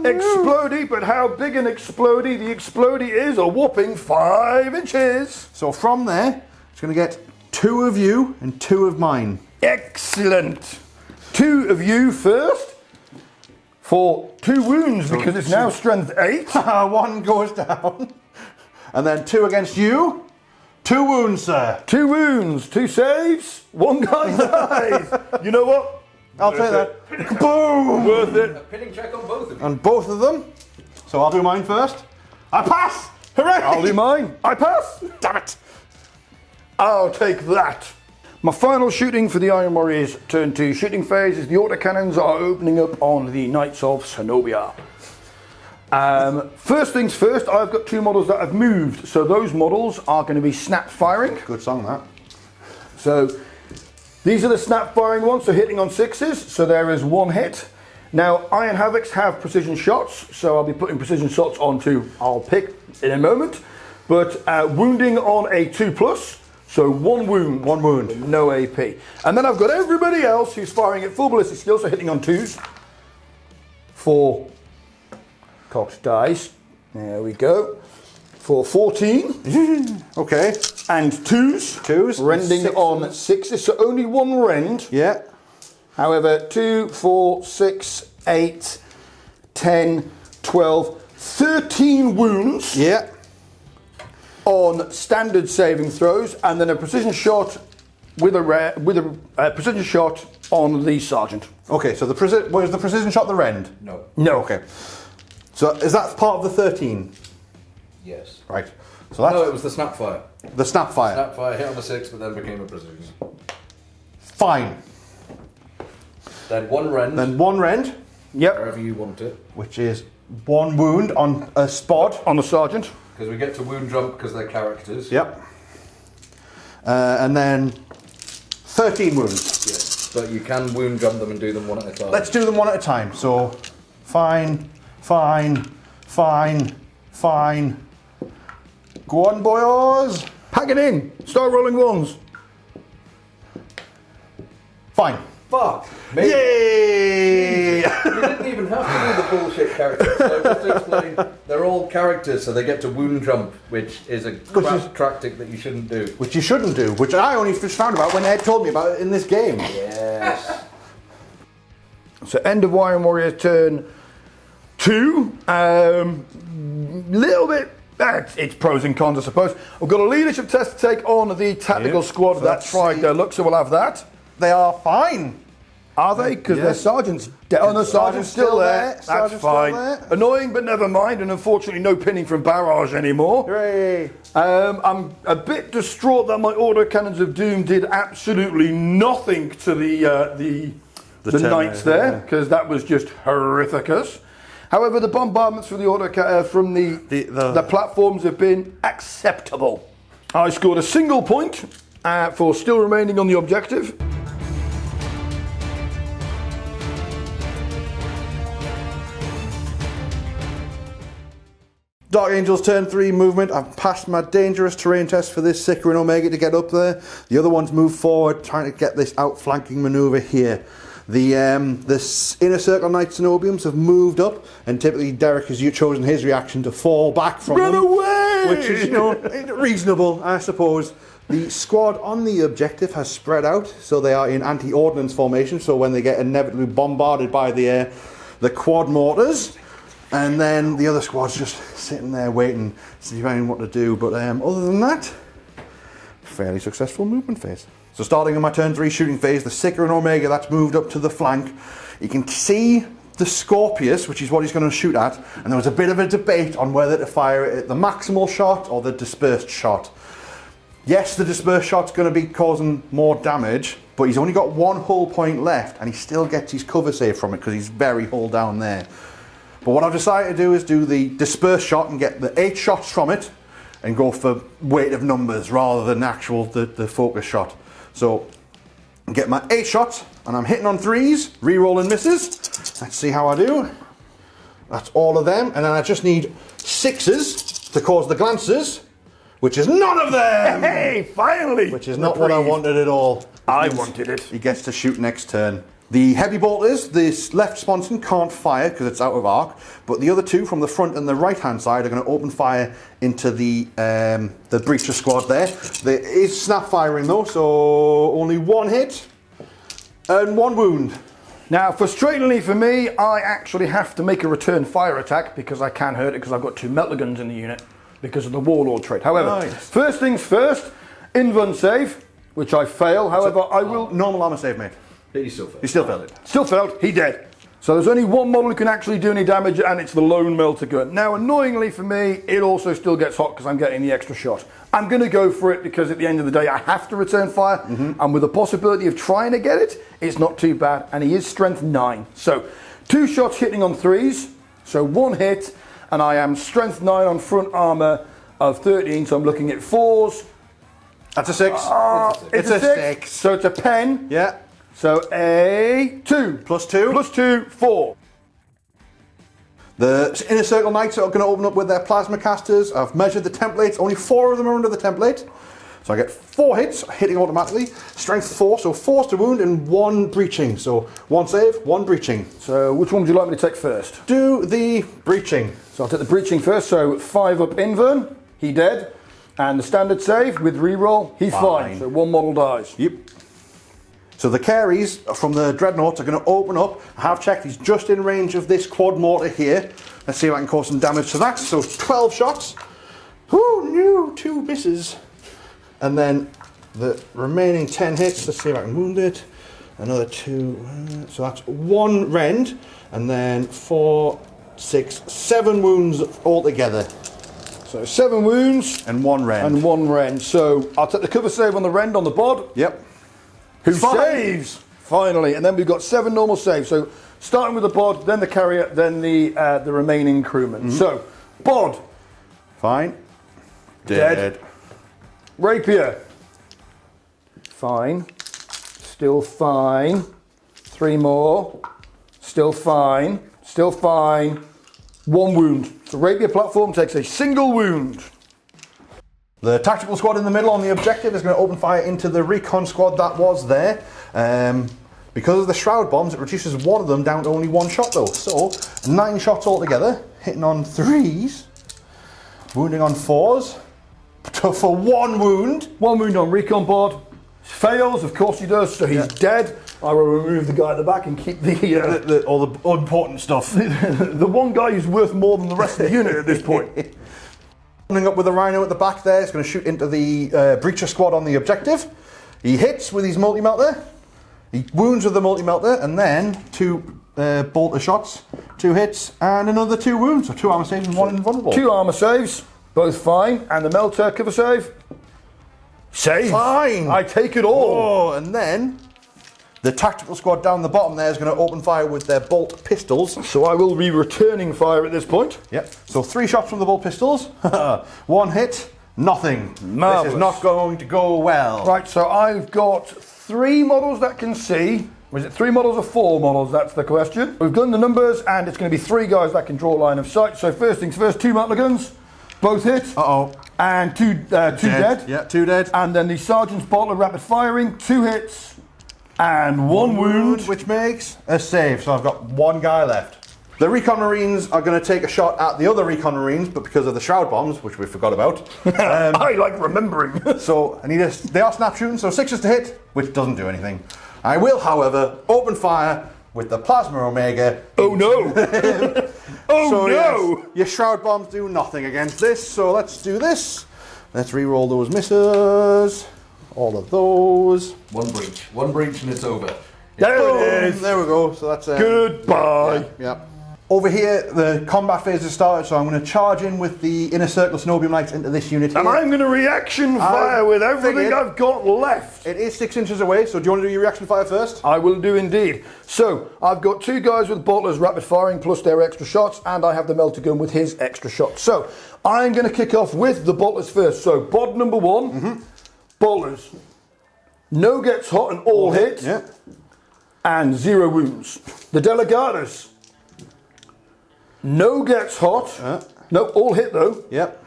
Explodey, but how big an explodey? The explodey is a whopping 5 inches. So from there, it's going to get 2 of you and 2 of mine. Excellent. 2 of you first for 2 wounds because it's now strength 8. 1 goes down. And then 2 against you. 2 wounds, sir. 2 wounds, 2 saves, 1 guy dies. You know what? I'll take that. Boom! Worth it. A pinning check on both of you. On both of them. So I'll do mine first. I pass! Hooray! I'll do mine. I pass. Damn it! I'll take that. My final shooting for the Iron Warriors turn 2 shooting phase is the autocannons are opening up on the Knights of Zenobia. First things first, I've got 2 models that have moved. So those models are going to be snap firing. Good song, that. So these are the snap firing ones, so hitting on 6s. So there is 1 hit. Now, Iron Havocs have precision shots, so I'll be putting precision shots onto, I'll pick in a moment. But wounding on a 2+, so 1 wound. 1 wound. No AP. And then I've got everybody else who's firing at full ballistic skill, so hitting on 2s. 4 cocked dice. There we go. For 14. Okay. And 2s. 2s. Rending on 6s, so only 1 rend. Yeah. However, 2, 4, 6, 8, 10, 12, 13 wounds. Yeah. On standard saving throws, and then a precision shot with a precision shot on the sergeant. Okay, so was the precision shot the rend? No. No. Okay. So is that part of the 13? Yes. Right. So that's No, it was the Snapfire. the Snapfire. Snapfire hit on the 6, but then became a precision. Fine. Then 1 rend. Then 1 rend, Yep. Wherever you want it. which is 1 wound on a spot. On the sergeant. Because we get to wound jump because they're characters. Yep. And then 13 wounds. Yes. But you can wound jump them and do them one at a time. Let's do them one at a time. So, fine, fine, fine, fine. Go on, boys. Pack it in. Start rolling ones. Fine. Fuck! Maybe. Yay! You didn't even have to do the bullshit characters. So just to explain, they're all characters, so they get to wound jump, which is a crap tactic that you shouldn't do. Which you shouldn't do, which I only just found about when Ed told me about it in this game. Yes. So end of Iron Warrior turn 2. Little bit. It's pros and cons, I suppose. We've got a leadership test to take on the tactical squad. So That's tried their luck, so we'll have that. They are fine. Are they? Because their sergeant's dead. Oh, no, sergeant's still there. That's Sergeant's still fine. there. Annoying, but never mind. And unfortunately, no pinning from barrage anymore. Hooray! I'm a bit distraught that my auto cannons of doom did absolutely nothing to the knights there, because that was just horrificus. However, the bombardments from the from the platforms have been acceptable. I scored a single point for still remaining on the objective. Dark Angels turn 3 movement. I've passed my dangerous terrain test for this Seeker and Omega to get up there. The other ones move forward, trying to get this outflanking manoeuvre here. The inner circle Knights Cenobiums have moved up, and typically Derek has chosen his reaction to fall back from Run them, away! which is, reasonable, I suppose. The squad on the objective has spread out, so they are in anti-ordnance formation. So when they get inevitably bombarded by the quad mortars. And then the other squad's just sitting there waiting, deciding what to do. But other than that, fairly successful movement phase. So starting in my turn 3 shooting phase, the Seeker and Omega, that's moved up to the flank. You can see the Scorpius, which is what he's going to shoot at. And there was a bit of a debate on whether to fire it at the maximal shot or the dispersed shot. Yes, the dispersed shot's going to be causing more damage, but he's only got 1 hull point left, and he still gets his cover save from it because he's very hull down there. But what I've decided to do is do the dispersed shot and get the 8 shots from it and go for weight of numbers rather than actual the focus shot. So get my 8 shots and I'm hitting on 3s, re-rolling misses. Let's see how I do. That's all of them, and then I just need 6s to cause the glances, which is none of them! Hey, finally! Which is not what I wanted at all. I wanted it. He gets to shoot next turn. The heavy bolters, this left sponson can't fire because it's out of arc, but the other 2 from the front and the right hand side are going to open fire into the breacher squad there. There is snap firing though, so only 1 hit and 1 wound. Now, frustratingly for me, I actually have to make a return fire attack because I can hurt it because I've got 2 melter guns in the unit because of the Warlord trait. However, Nice. first things first, invuln save, which I fail. However, I will... Normal armor save, mate. But you still fail. He still failed it. Still failed, he dead. So there's only 1 model who can actually do any damage, and it's the lone melter gun. Now, annoyingly for me, it also still gets hot because I'm getting the extra shot. I'm going to go for it because at the end of the day, I have to return fire, and with the possibility of trying to get it, it's not too bad, and he is strength 9. So 2 shots hitting on 3s, so 1 hit, and I am strength 9 on front armor of 13, so I'm looking at 4s. That's a 6. It's a 6. So it's a pen. Yeah. So a 2. Plus 2. Plus 2, 4. The inner circle knights are going to open up with their plasma casters. I've measured the templates. Only 4 of them are under the template. So I get 4 hits, hitting automatically. Strength 4, so 4 to wound and 1 breaching. So 1 save, 1 breaching. So which one would you like me to take first? Do the breaching. So I'll take the breaching first. So 5 up Invern, he dead. And the standard save with reroll, he's fine. So 1 model dies. Yep. So the carries from the Dreadnoughts are going to open up. I have checked, he's just in range of this quad mortar here. Let's see if I can cause some damage to that. So 12 shots. Whoo, no, 2 misses. And then the remaining 10 hits, let's see if I can wound it. Another 2, so that's 1 rend. And then 4, 6, 7 wounds altogether. So 7 wounds. And 1 rend. And 1 rend. So I'll take the cover save on the rend on the bod. Yep. Who saves? Finally. And then we've got 7 normal saves. So starting with the bod, then the carrier, then the remaining crewmen. So, bod. Fine. Dead. Rapier. Fine. Still fine. 3 more. Still fine. Still fine. 1 wound. So rapier platform takes a single wound. The tactical squad in the middle on the objective is going to open fire into the recon squad that was there. Because of the shroud bombs, it reduces one of them down to only 1 shot though. So 9 shots altogether, hitting on 3s, wounding on 4s, for 1 wound. 1 wound on recon board. Fails, of course he does, so he's dead. I will remove the guy at the back and keep all the important stuff. The one guy who's worth more than the rest of the unit at this point. Coming up with a rhino at the back there, it's going to shoot into the breacher squad on the objective. He hits with his multi-melter. He wounds with the multi-melter, and then 2 bolter shots, 2 hits, and another 2 wounds. So 2 armor saves and 1 invulnerable. 2 armor saves, both fine, and the melter cover save. Save. Fine. I take it all. Oh, and then the tactical squad down the bottom there is going to open fire with their bolt pistols. So I will be returning fire at this point. Yep. So 3 shots from the bolt pistols, 1 hit, nothing. Marvelous. This is not going to go well. Right, so I've got 3 models that can see. Was it 3 models or 4 models? That's the question. We've done the numbers, and it's going to be 3 guys that can draw line of sight. So first things first, 2 Matla guns, both hit. Uh-oh. And 2 dead. Yeah, 2 dead. And then the sergeant's bottler rapid firing, 2 hits. And 1 wound. Which makes a save, so I've got 1 guy left. The Recon Marines are going to take a shot at the other Recon Marines, but because of the shroud bombs, which we forgot about. I like remembering. So they are snap shooting, so 6s to hit, which doesn't do anything. I will, however, open fire with the Plasma Omega. Oh no! Oh so, no! Yes, your shroud bombs do nothing against this, so let's do this. Let's re-roll those misses. All of those. 1 breach and it's over. There it is. There we go. So that's goodbye. Yeah. Over here, the combat phase has started, so I'm going to charge in with the inner circle Cenobium Knights into this unit here. And I'm going to reaction fire with everything I've got left. It is 6 inches away, so do you want to do your reaction fire first? I will do indeed. So I've got 2 guys with bolters rapid firing plus their extra shots, and I have the melter gun with his extra shots. So I'm going to kick off with the bolters first. So bod number 1. Bolters. No gets hot and all hit. Yeah. And 0 wounds. The Delegatus. No gets hot. No, all hit though. Yep.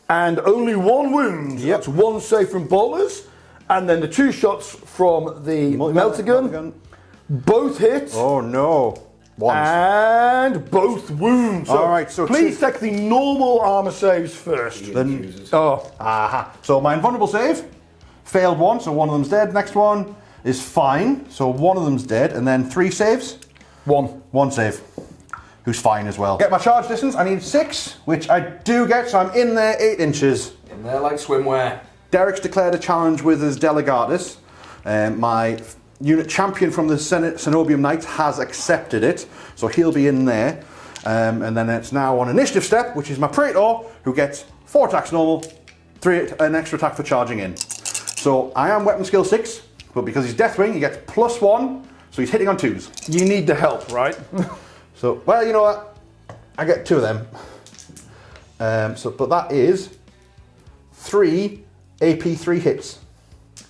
And only 1 wound. Yep. That's 1 save from bolters. And then the 2 shots from the melter gun. Both hit. Oh no. Once. And both wounds. So all right, so please take the normal armor saves first. So my invulnerable save failed 1, so 1 of them's dead. Next one is fine, so 1 of them's dead, and then 3 saves. 1 save, who's fine as well. Get my charge distance. I need 6, which I do get, so I'm in there 8 inches. In there like swimwear. Derek's declared a challenge with his Delegatus. My unit champion from the Cenobium Knights has accepted it, so he'll be in there. And then it's now on initiative step, which is my Praetor, who gets 4 attacks normal, 3 an extra attack for charging in. So I am weapon skill 6, but because he's Deathwing, he gets +1, so he's hitting on 2s. You need the help, right? So, well, you know what? I get 2 of them. But that is 3 AP 3 hits.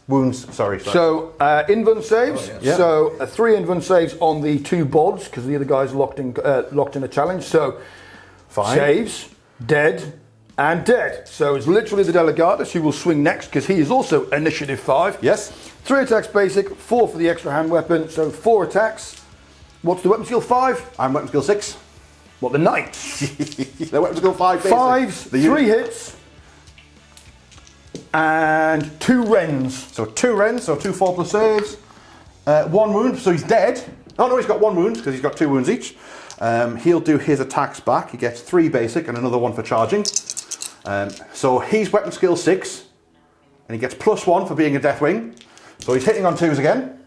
Wounds, sorry. So, invuln saves. Oh, yeah. So, 3 invuln saves on the 2 bods, because the other guy's locked in a challenge. So, Fine. saves, dead, and dead. So it's literally the Delegatus who will swing next because he is also initiative 5. Yes. 3 attacks basic, 4 for the extra hand weapon, so 4 attacks. What's the weapon skill? 5? I'm weapon skill 6. What, the Knights? The weapon skill 5 basic. 5s, The 3 hits, and 2 Rens. So 2 Rens, so 2 4+ saves. 1 wound, so he's dead. Oh no, he's got 1 wound because he's got 2 wounds each. He'll do his attacks back. He gets 3 basic and another 1 for charging. So he's weapon skill 6, and he gets +1 for being a Deathwing. So he's hitting on 2s again.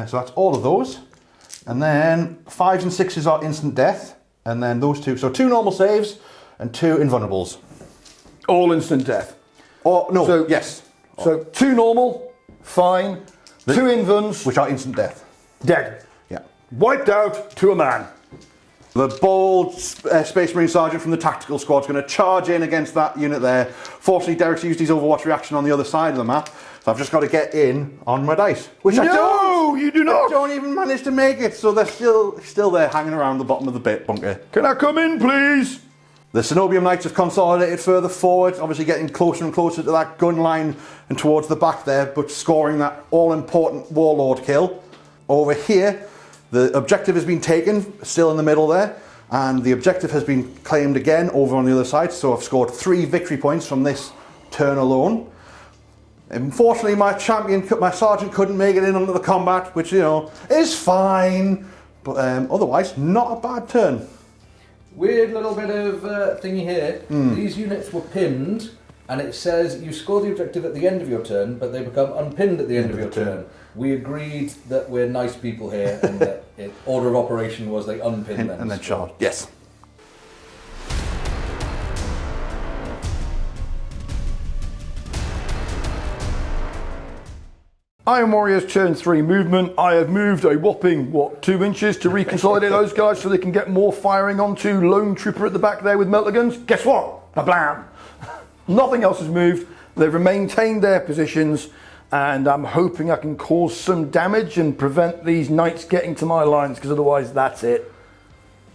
So that's all of those. And then 5s and 6s are instant death. And then those 2, so 2 normal saves and 2 invulnerables. All instant death. Or no, So- yes. So 2 normal, fine. 2 invuns, Which are instant death. dead. Yeah. Wiped out to a man. The bold Space Marine Sergeant from the tactical squad is going to charge in against that unit there. Fortunately, Derek's used his Overwatch reaction on the other side of the map, so I've just got to get in on my dice. Which I don't! No, you do I not. don't even manage to make it, so they're still there hanging around the bottom of the bit bunker. Can I come in, please? The Cenobium Knights have consolidated further forward, obviously getting closer and closer to that gun line and towards the back there, but scoring that all-important Warlord kill. Over here, the objective has been taken, still in the middle there, and the objective has been claimed again over on the other side, so I've scored 3 victory points from this turn alone. Unfortunately, my sergeant couldn't make it in under the combat, which, you know, is fine, but otherwise, not a bad turn. Weird little bit of thingy here. These units were pinned, and it says you score the objective at the end of your turn, but they become unpinned at the end of your turn. We agreed that we're nice people here, and that order of operation was they unpin them. And then charge. Yes. Iron Warriors turn 3 movement. I have moved a whopping, 2 inches to reconsolidate those guys so they can get more firing onto Lone Trooper at the back there with melter guns. Guess what? Blam! Nothing else has moved. They've maintained their positions, and I'm hoping I can cause some damage and prevent these knights getting to my lines, because otherwise that's it.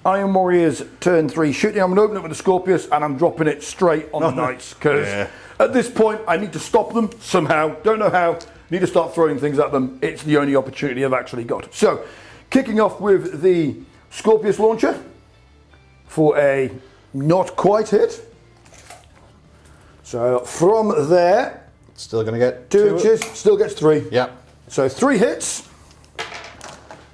Iron Warriors turn 3 shooting. I'm going to open it with the Scorpius, and I'm dropping it straight on the knights, because at this point I need to stop them somehow. Don't know how. Need to start throwing things at them. It's the only opportunity I've actually got. So, kicking off with the Scorpius launcher for a not quite hit. So from there, Still going to get 2 inches, still gets 3. Yeah. So 3 hits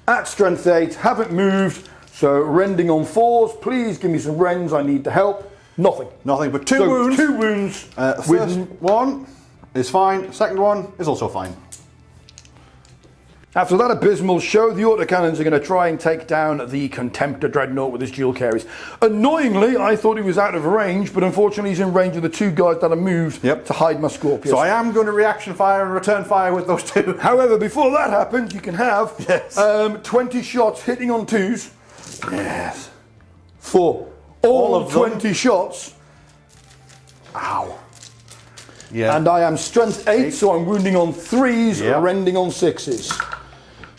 at strength 8, haven't moved. So rending on 4s. Please give me some rends. I need the help. Nothing. Nothing but 2 So wounds. 2 wounds. The first one is fine. Second one is also fine. After that abysmal show, the autocannons are going to try and take down the Contemptor Dreadnought with his dual carries. Annoyingly, I thought he was out of range, but unfortunately he's in range of the 2 guys that I moved to hide my Scorpius. So I am going to reaction fire and return fire with those 2. However, before that happens, you can have 20 shots hitting on 2s. Yes. For all of of them. 20 shots. Ow. Yeah. And I am strength 8, so I'm wounding on 3s, rending on 6s.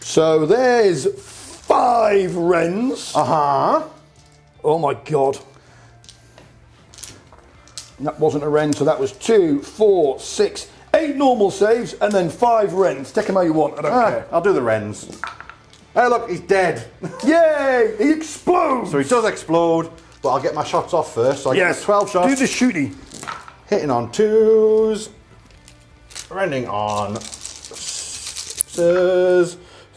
So there's 5 rends. Uh-huh. Oh my god. That wasn't a rend, so that was 2, 4, 6, 8 normal saves, and then 5 rends. Take them how you want, I don't care. I'll do the Wrens. Hey, look, he's dead. Yay! He explodes! So he does explode, but I'll get my shots off first. So I get 12 shots. Do the shooty. Hitting on 2s. Rending on 6s.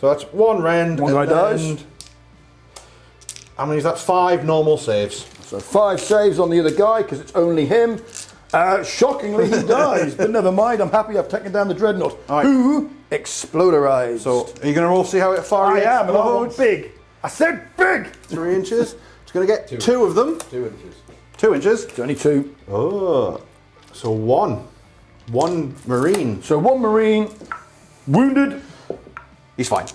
So that's 1 rend. One guy dies. How many is that? 5 normal saves. So 5 saves on the other guy, because it's only him. Shockingly, he dies, but never mind. I'm happy I've taken down the Dreadnought, who exploderized. So are you going to roll see how it far? I am, and I rolled big. I said big! 3 inches. It's going to get 2 of them. 2 inches. 2 inches. It's only 2. Oh. So 1. 1 Marine. So 1 Marine, wounded. He's fine.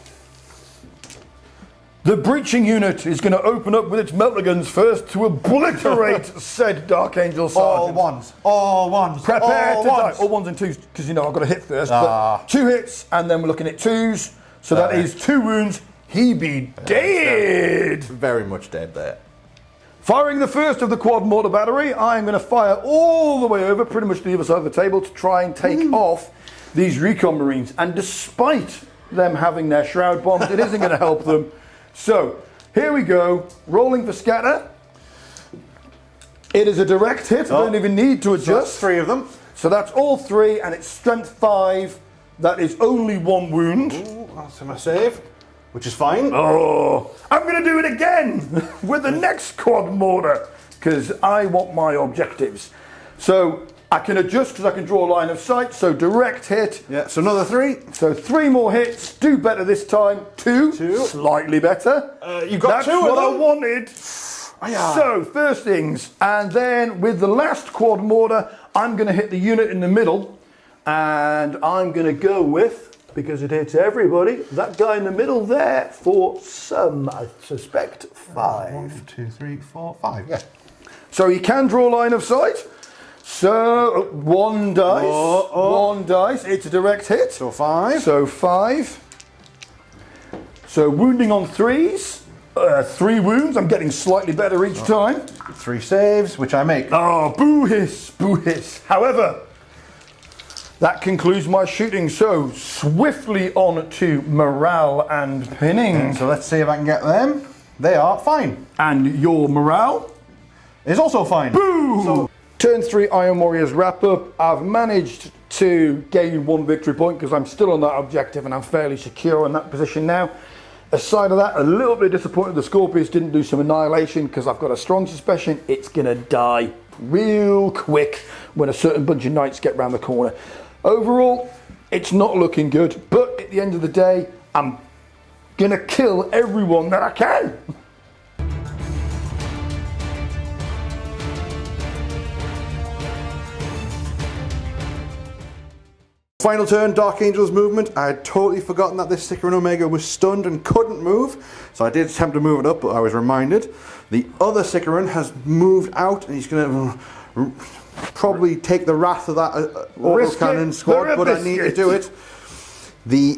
The breaching unit is going to open up with its melter guns first to obliterate said Dark Angel Sergeant. All ones. Prepare all to ones. die. All 1s and 2s, because you know I've got to hit first. But 2 hits, and then we're looking at 2s. So that is 2 wounds. He be dead. Very much dead there. Firing the first of the quad mortar battery, I'm going to fire all the way over, pretty much to the other side of the table, to try and take off these recon marines. And despite them having their shroud bombs, it isn't going to help them. So, here we go, rolling for scatter. It is a direct hit, I don't even need to adjust. So that's 3 of them. So that's all 3, and it's strength 5. That is only 1 wound. Ooh, that's my save, which is fine. Oh, I'm going to do it again with the next quad mortar, because I want my objectives. So I can adjust because I can draw a line of sight, so direct hit. Yeah, so another 3. So 3 more hits, do better this time. 2, slightly better. You got That's 2 of what them. I wanted. So, first things, and then with the last quad mortar, I'm going to hit the unit in the middle, and I'm going to go with, because it hits everybody, that guy in the middle there for some, I suspect, 5. 1, 2, 3, 4, 5, yeah. So he can draw line of sight. So, 1 dice, 1 dice, it's a direct hit. So 5. So 5. So wounding on 3s. 3 wounds, I'm getting slightly better each time. 3 saves, which I make. Oh, boo hiss, boo hiss. However, that concludes my shooting. So, swiftly on to morale and pinning. So let's see if I can get them. They are fine. And your morale Is also fine. Boo! So, turn 3 Iron Warriors wrap up. I've managed to gain 1 victory point because I'm still on that objective and I'm fairly secure in that position now. Aside of that, a little bit disappointed the Scorpius didn't do some annihilation because I've got a strong suspicion it's going to die real quick when a certain bunch of knights get round the corner. Overall, it's not looking good, but at the end of the day, I'm going to kill everyone that I can. final turn, Dark Angel's movement. I had totally forgotten that this Sicaran Omega was stunned and couldn't move, so I did attempt to move it up, but I was reminded. The other Sicaran has moved out, and he's going to probably take the wrath of that autocannon squad, but I need to do it. The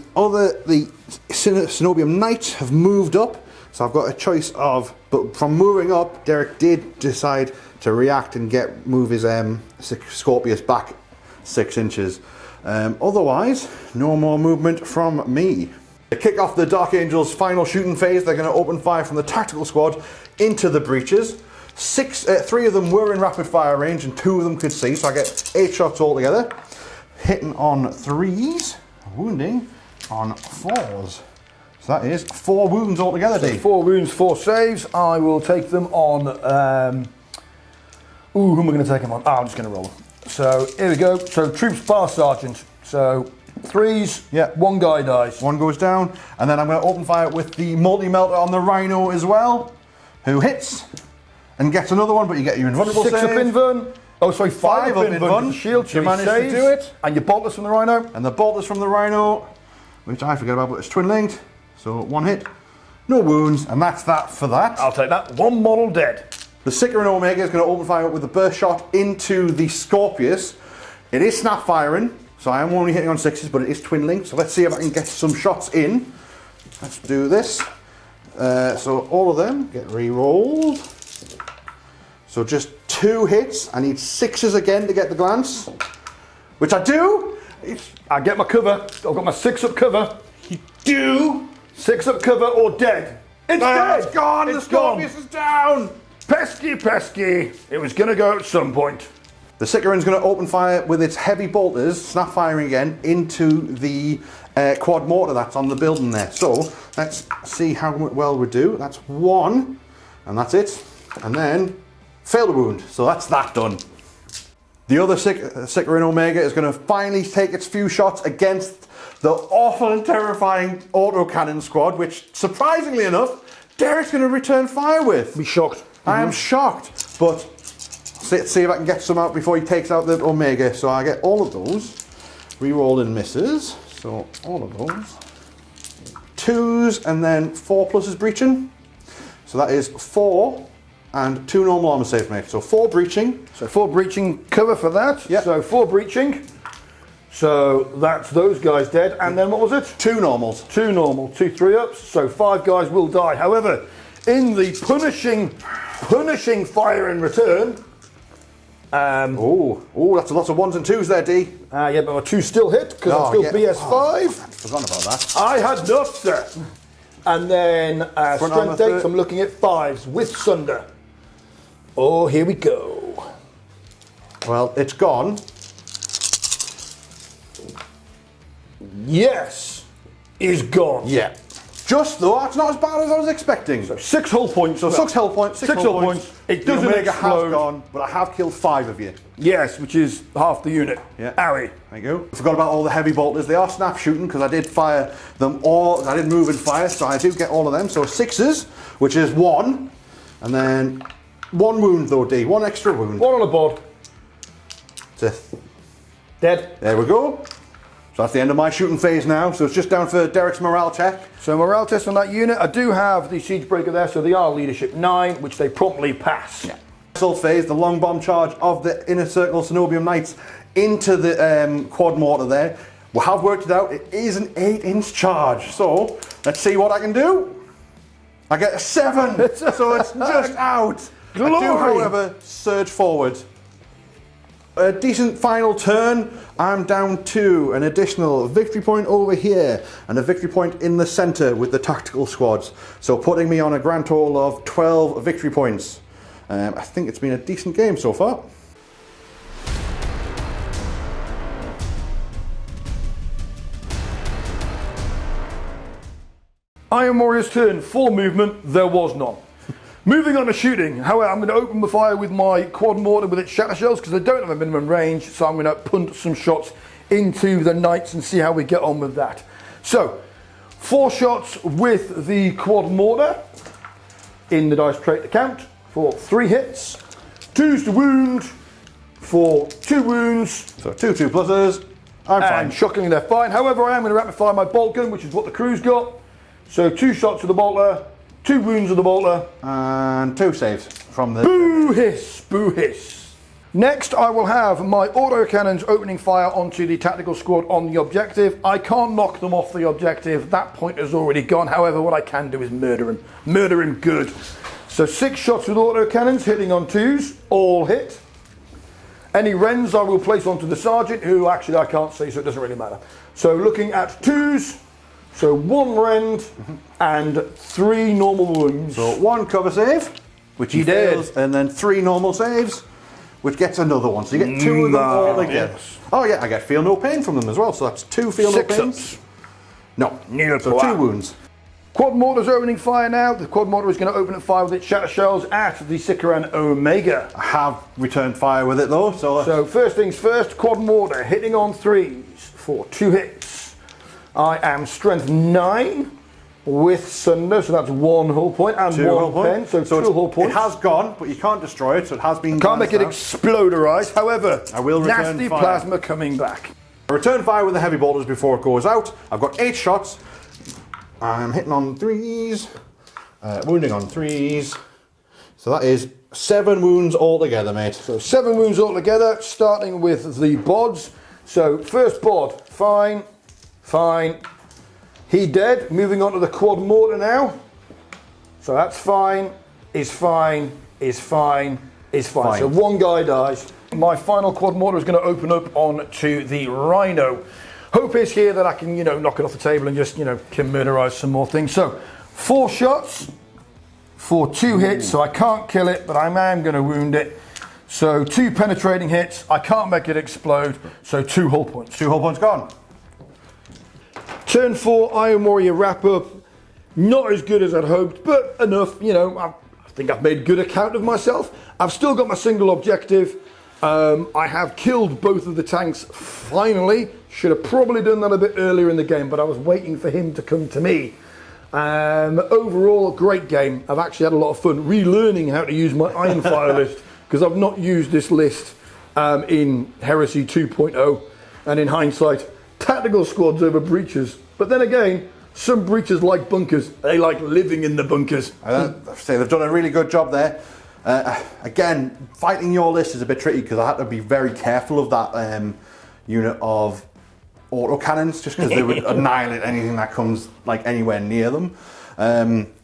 Cenobium Knights have moved up, so I've got a choice of, but from moving up, Derek did decide to react and move his Scorpius back 6 inches. Otherwise, no more movement from me. To kick off the Dark Angel's final shooting phase, they're going to open fire from the tactical squad into the breaches. 3 of them were in rapid fire range and 2 of them could see, so I get 8 shots altogether. Hitting on 3s, wounding on 4s. So that is 4 wounds altogether, Dave. 4 wounds, 4 saves. I will take them on. Who am I going to take them on? I'm just going to roll them. So here we go. So troops bar sergeant. So 3s. Yeah. 1 guy dies. 1 goes down, and then I'm going to open fire with the multi-melter on the Rhino as well, who hits and gets another one, but you get your invulnerable 6 save. up invuln. Oh, sorry, 5 up invuln. Shield, you managed to do it. And your bolters from the Rhino. And the bolters from the Rhino, which I forget about, but it's twin linked. So 1 hit, no wounds, and that's that for that. I'll take that. 1 model dead. The Sicaran Omega is going to open fire with a burst shot into the Scorpius. It is snap firing, so I am only hitting on 6s, but it is twin linked. So let's see if I can get some shots in. Let's do this. So all of them get re-rolled. So just 2 hits. I need 6s again to get the glance, which I do. I get my cover. I've got my 6 up cover. You do. 6 up cover or dead. It's dead. It's gone. It's the Scorpius is down. Pesky, pesky. It was going to go at some point. The Sicaran's going to open fire with its heavy bolters, snap firing again, into the quad mortar that's on the building there. So let's see how well we do. That's 1, and that's it. And then fail to wound. So that's that done. The other Sicaran Omega is going to finally take its few shots against the awful and terrifying autocannon squad, which, surprisingly enough, Derek's going to return fire with. Be shocked. I am shocked, but let's see if I can get some out before he takes out the Omega. So I get all of those. Rerolled and misses. So all of those. 2s and then 4 plus is breaching. So that is 4 and 2 normal armor saves made. So 4 breaching. So 4 breaching cover for that. Yep. So 4 breaching. So that's those guys dead. And then what was it? 2 normals. 2 normal, 2 3-ups. So 5 guys will die. However, in the punishing punishing fire in return. Oh, that's a lot of 1s and 2s there, D. Yeah, but my 2 still hit because I'm still BS5. Oh, I'd forgotten about that. I had enough, sir. And then strength 8, I'm looking at 5s with Sunder. Oh, here we go. Well, it's gone. Yes, is gone. Yeah. Just though, that's not as bad as I was expecting. So 6 hull points. So 6 hull points. 6 hull points. It doesn't Omega explode. has gone, but I have killed 5 of you. Yes, which is half the unit. Yeah. Harry. There you go. I forgot about all the heavy bolters. They are snap shooting because I did fire them all. I did move and fire, so I do get all of them. So 6s, which is 1, and then 1 wound though, D. 1 extra wound. 1 on the board. Dead. There we go. So that's the end of my shooting phase now. So it's just down for Derek's morale check. So morale test on that unit. I do have the siege breaker there, so they are leadership 9, which they promptly pass. Yeah. Assault phase, the long bomb charge of the inner circle Cenobium Knights into the quad mortar there. We have worked it out. It is an 8-inch charge. So let's see what I can do. I get a 7, so it's just out. Glory. I do, however, surge forward. A decent final turn. I'm down to an additional victory point over here and a victory point in the centre with the tactical squads. So putting me on a grand total of 12 victory points. I think it's been a decent game so far. Iron Warrior's turn. Full movement. There was none. Moving on to shooting. However, I'm going to open the fire with my quad mortar with its shatter shells because they don't have a minimum range. So I'm going to punt some shots into the knights and see how we get on with that. So 4 shots with the quad mortar in the dice trait to count for 3 hits. 2s to wound for 2 wounds. So 2 2+ers. I'm fine. And shockingly they're fine. However, I am going to rapid fire my bolt gun, which is what the crew's got. So 2 shots with the bolter, 2 wounds with the bolter. And 2 saves from the... Boo hiss, boo hiss. Next, I will have my autocannons opening fire onto the tactical squad on the objective. I can't knock them off the objective. That point has already gone. However, what I can do is murder him. Murder him good. So 6 shots with autocannons hitting on 2s, all hit. Any rends I will place onto the sergeant, who actually I can't see, so it doesn't really matter. So looking at 2s, so 1 rend and 3 normal wounds. So 1 cover save, which he fails, and then 3 normal saves, which gets another one. So you get 2 of them all together. Yes. Oh yeah, I get feel no pain from them as well. So that's 2 feel no 6 pains. ups. No, Neither so 2 wounds. Quad mortar's opening fire now. The quad mortar is going to open at fire with its shatter shells at the Sikaran Omega. I have returned fire with it though. So first things first, quad mortar hitting on 3s for 2 hits. I am strength 9 with Sunder, so that's 1 hull point and 2 1 hull point. pen, so 2 hull points. It has gone, but you can't destroy it, so it has been. Can't make it glanced exploderise. However, I will return nasty fire. plasma coming back. I return fire with the heavy bolters before it goes out. I've got 8 shots. I'm hitting on 3s, wounding on 3s. So that is 7 wounds altogether, mate. So 7 wounds altogether, starting with the bods. So first bod, fine, fine. He dead. Moving on to the quad mortar now. So that's fine, is fine, is fine, is fine. So 1 guy dies. My final quad mortar is going to open up onto the Rhino. Hope is here that I can, knock it off the table and just, murderize some more things. So 4 shots for 2 hits, so I can't kill it, but I am going to wound it. So 2 penetrating hits, I can't make it explode, so 2 hull points. 2 hull points gone. Turn 4, Iron Warrior wrap up. Not as good as I'd hoped, but enough. I think I've made good account of myself. I've still got my single objective. I have killed both of the tanks finally. Should have probably done that a bit earlier in the game, but I was waiting for him to come to me. Overall, great game. I've actually had a lot of fun relearning how to use my Iron Fire list, because I've not used this list in Heresy 2.0, and in hindsight, tactical squads over breaches. But then again, some breaches like bunkers. They like living in the bunkers. I say they've done a really good job there. Again, fighting your list is a bit tricky because I had to be very careful of that unit of autocannons, just because they would annihilate anything that comes anywhere near them.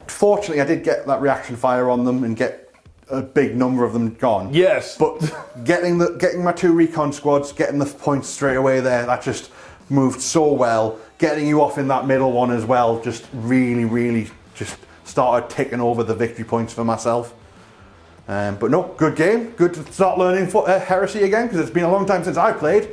Fortunately, I did get that reaction fire on them and get a big number of them gone. Yes. But getting my 2 recon squads, getting the points straight away there, that just moved so well. Getting you off in that middle one as well, just really just started ticking over the victory points for myself. But no, good game. Good to start learning Heresy again, because it's been a long time since I played.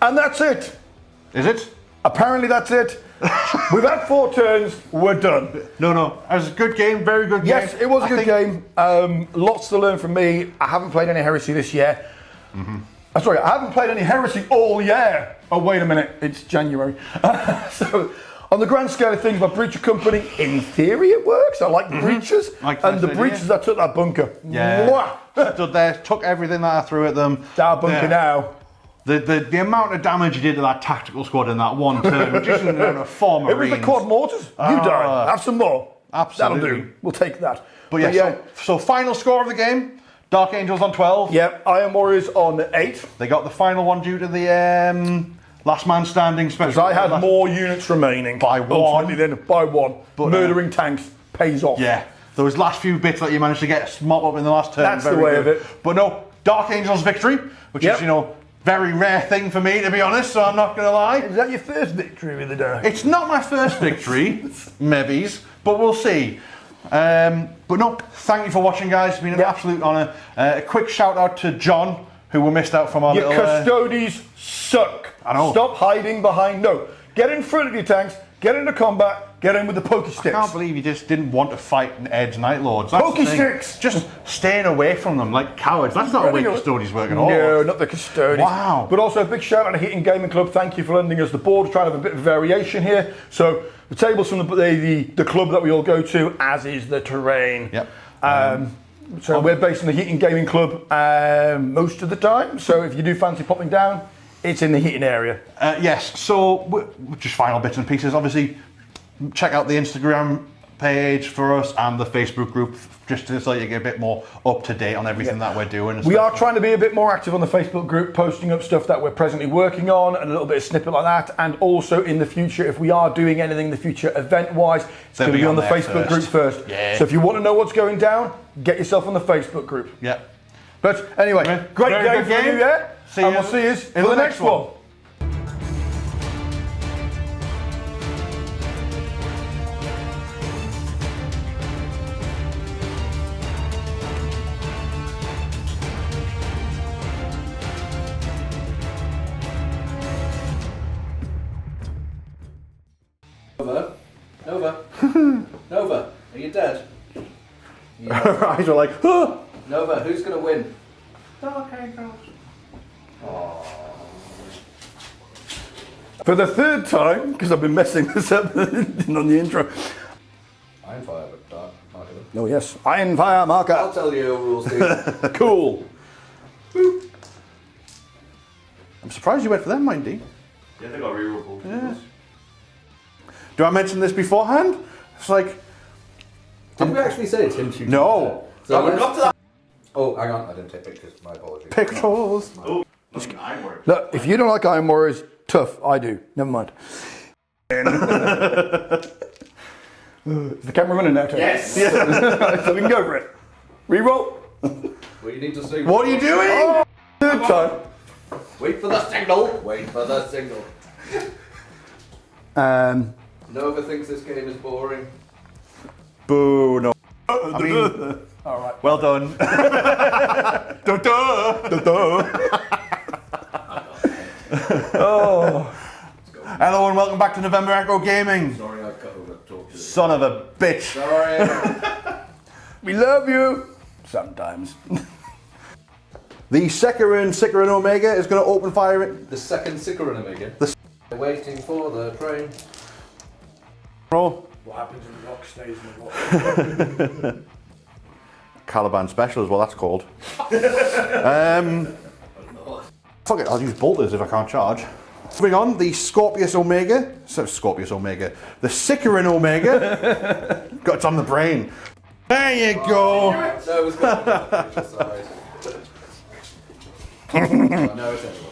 And that's it. Is it? Apparently that's it. We've had 4 turns, we're done. No. It was a good game, very good game. Yes, it was a good game. Lots to learn from me. I haven't played any Heresy this year. Sorry, I haven't played any Heresy all year. Oh, wait a minute, it's January. So, on the grand scale of things, my breacher company, in theory it works. I like the breachers. And the breachers that took that bunker. Yeah. Stood there, took everything that I threw at them. That bunker now. The amount of damage you did to that tactical squad in that one turn, which isn't a form It was the quad mortars. You died. Have some more. Absolutely. That'll do. We'll take that. But yeah, so final score of the game, Dark Angels on 12. Yep, Iron Warriors on 8. They got the final one due to the last man standing special. Because I had more units remaining. By 1. Ultimately then, by 1. But murdering tanks pays off. Yeah, those last few bits that you managed to get mop up in the last turn. That's the way of it. But no, Dark Angels victory, which is, very rare thing for me, to be honest, so I'm not going to lie. Is that your first victory with the Dark? It's not my first victory, maybe, but we'll see. But no, thank you for watching, guys. It's been an absolute honour. A quick shout out to John, who we missed out from our Your custodies suck. I know. Stop hiding behind. No, get in front of your tanks, get into combat, get in with the pokey sticks. I can't believe you just didn't want to fight Edge Night Lords. Pokey sticks! Just staying away from them like cowards. That's not the way custodians work at all. No, not the custodians. Wow. But also a big shout out to Heating Gaming Club. Thank you for lending us the board. Trying to have a bit of variation here. So the tables from the club that we all go to, as is the terrain. Yep. So we're based in the Heating Gaming Club most of the time. So if you do fancy popping down, it's in the heating area. Yes, so just final bits and pieces. Obviously, check out the Instagram page for us and the Facebook group, just so you get a bit more up to date on everything that we're doing. We are trying to be a bit more active on the Facebook group, posting up stuff that we're presently working on and a little bit of snippet like that. And also in the future, if we are doing anything in the future event-wise, it's going to be on the Facebook group first. Yeah. So if you want to know what's going down, get yourself on the Facebook group. Yeah. But anyway, great game for you, yeah? And we'll see you for the next one. Nova, are you dead? Our eyes were like, huh! Nova, who's going to win? Dark Angels. For the 3rd time, because I've been messing this up on the intro. Iron Fire, but Dark Marker. Oh yes, Iron Fire marker. I'll tell you rules, Steve. Cool. Boop. I'm surprised you went for them, Mindy. Yeah, they got reroll. Yeah. Do I mention this beforehand? It's like... Did we actually say it's him shooting? No. So I would love to. Oh, hang on, I didn't take pictures. My apologies. Pictures. Oh, I work. Look, if you don't like Iron Warriors, tough. I do. Never mind. Is the camera running now, Tony? Yes. So we can go for it. Reroll. Well, you need to see. What are you doing? Oh, 3rd time. Wait for the signal. Wait for the signal. Nova thinks this game is boring. Boo, no. I mean, All right. well done. Oh. Hello and welcome back to November Echo Gaming. Sorry, I cut over talk to you. Son of a bitch. Sorry. We love you. Sometimes. The Sekirin Omega is going to open fire it. The second Sicarin again. They're waiting for the train. Roll. What happens in the rock stays in the rock. Caliban Special is what that's called. Fuck it, I'll use bolters if I can't charge. Moving on, the Scorpius Omega. The Sicarin Omega. Got it on the brain. There you go. No, it was good. Sorry. No, it's everyone.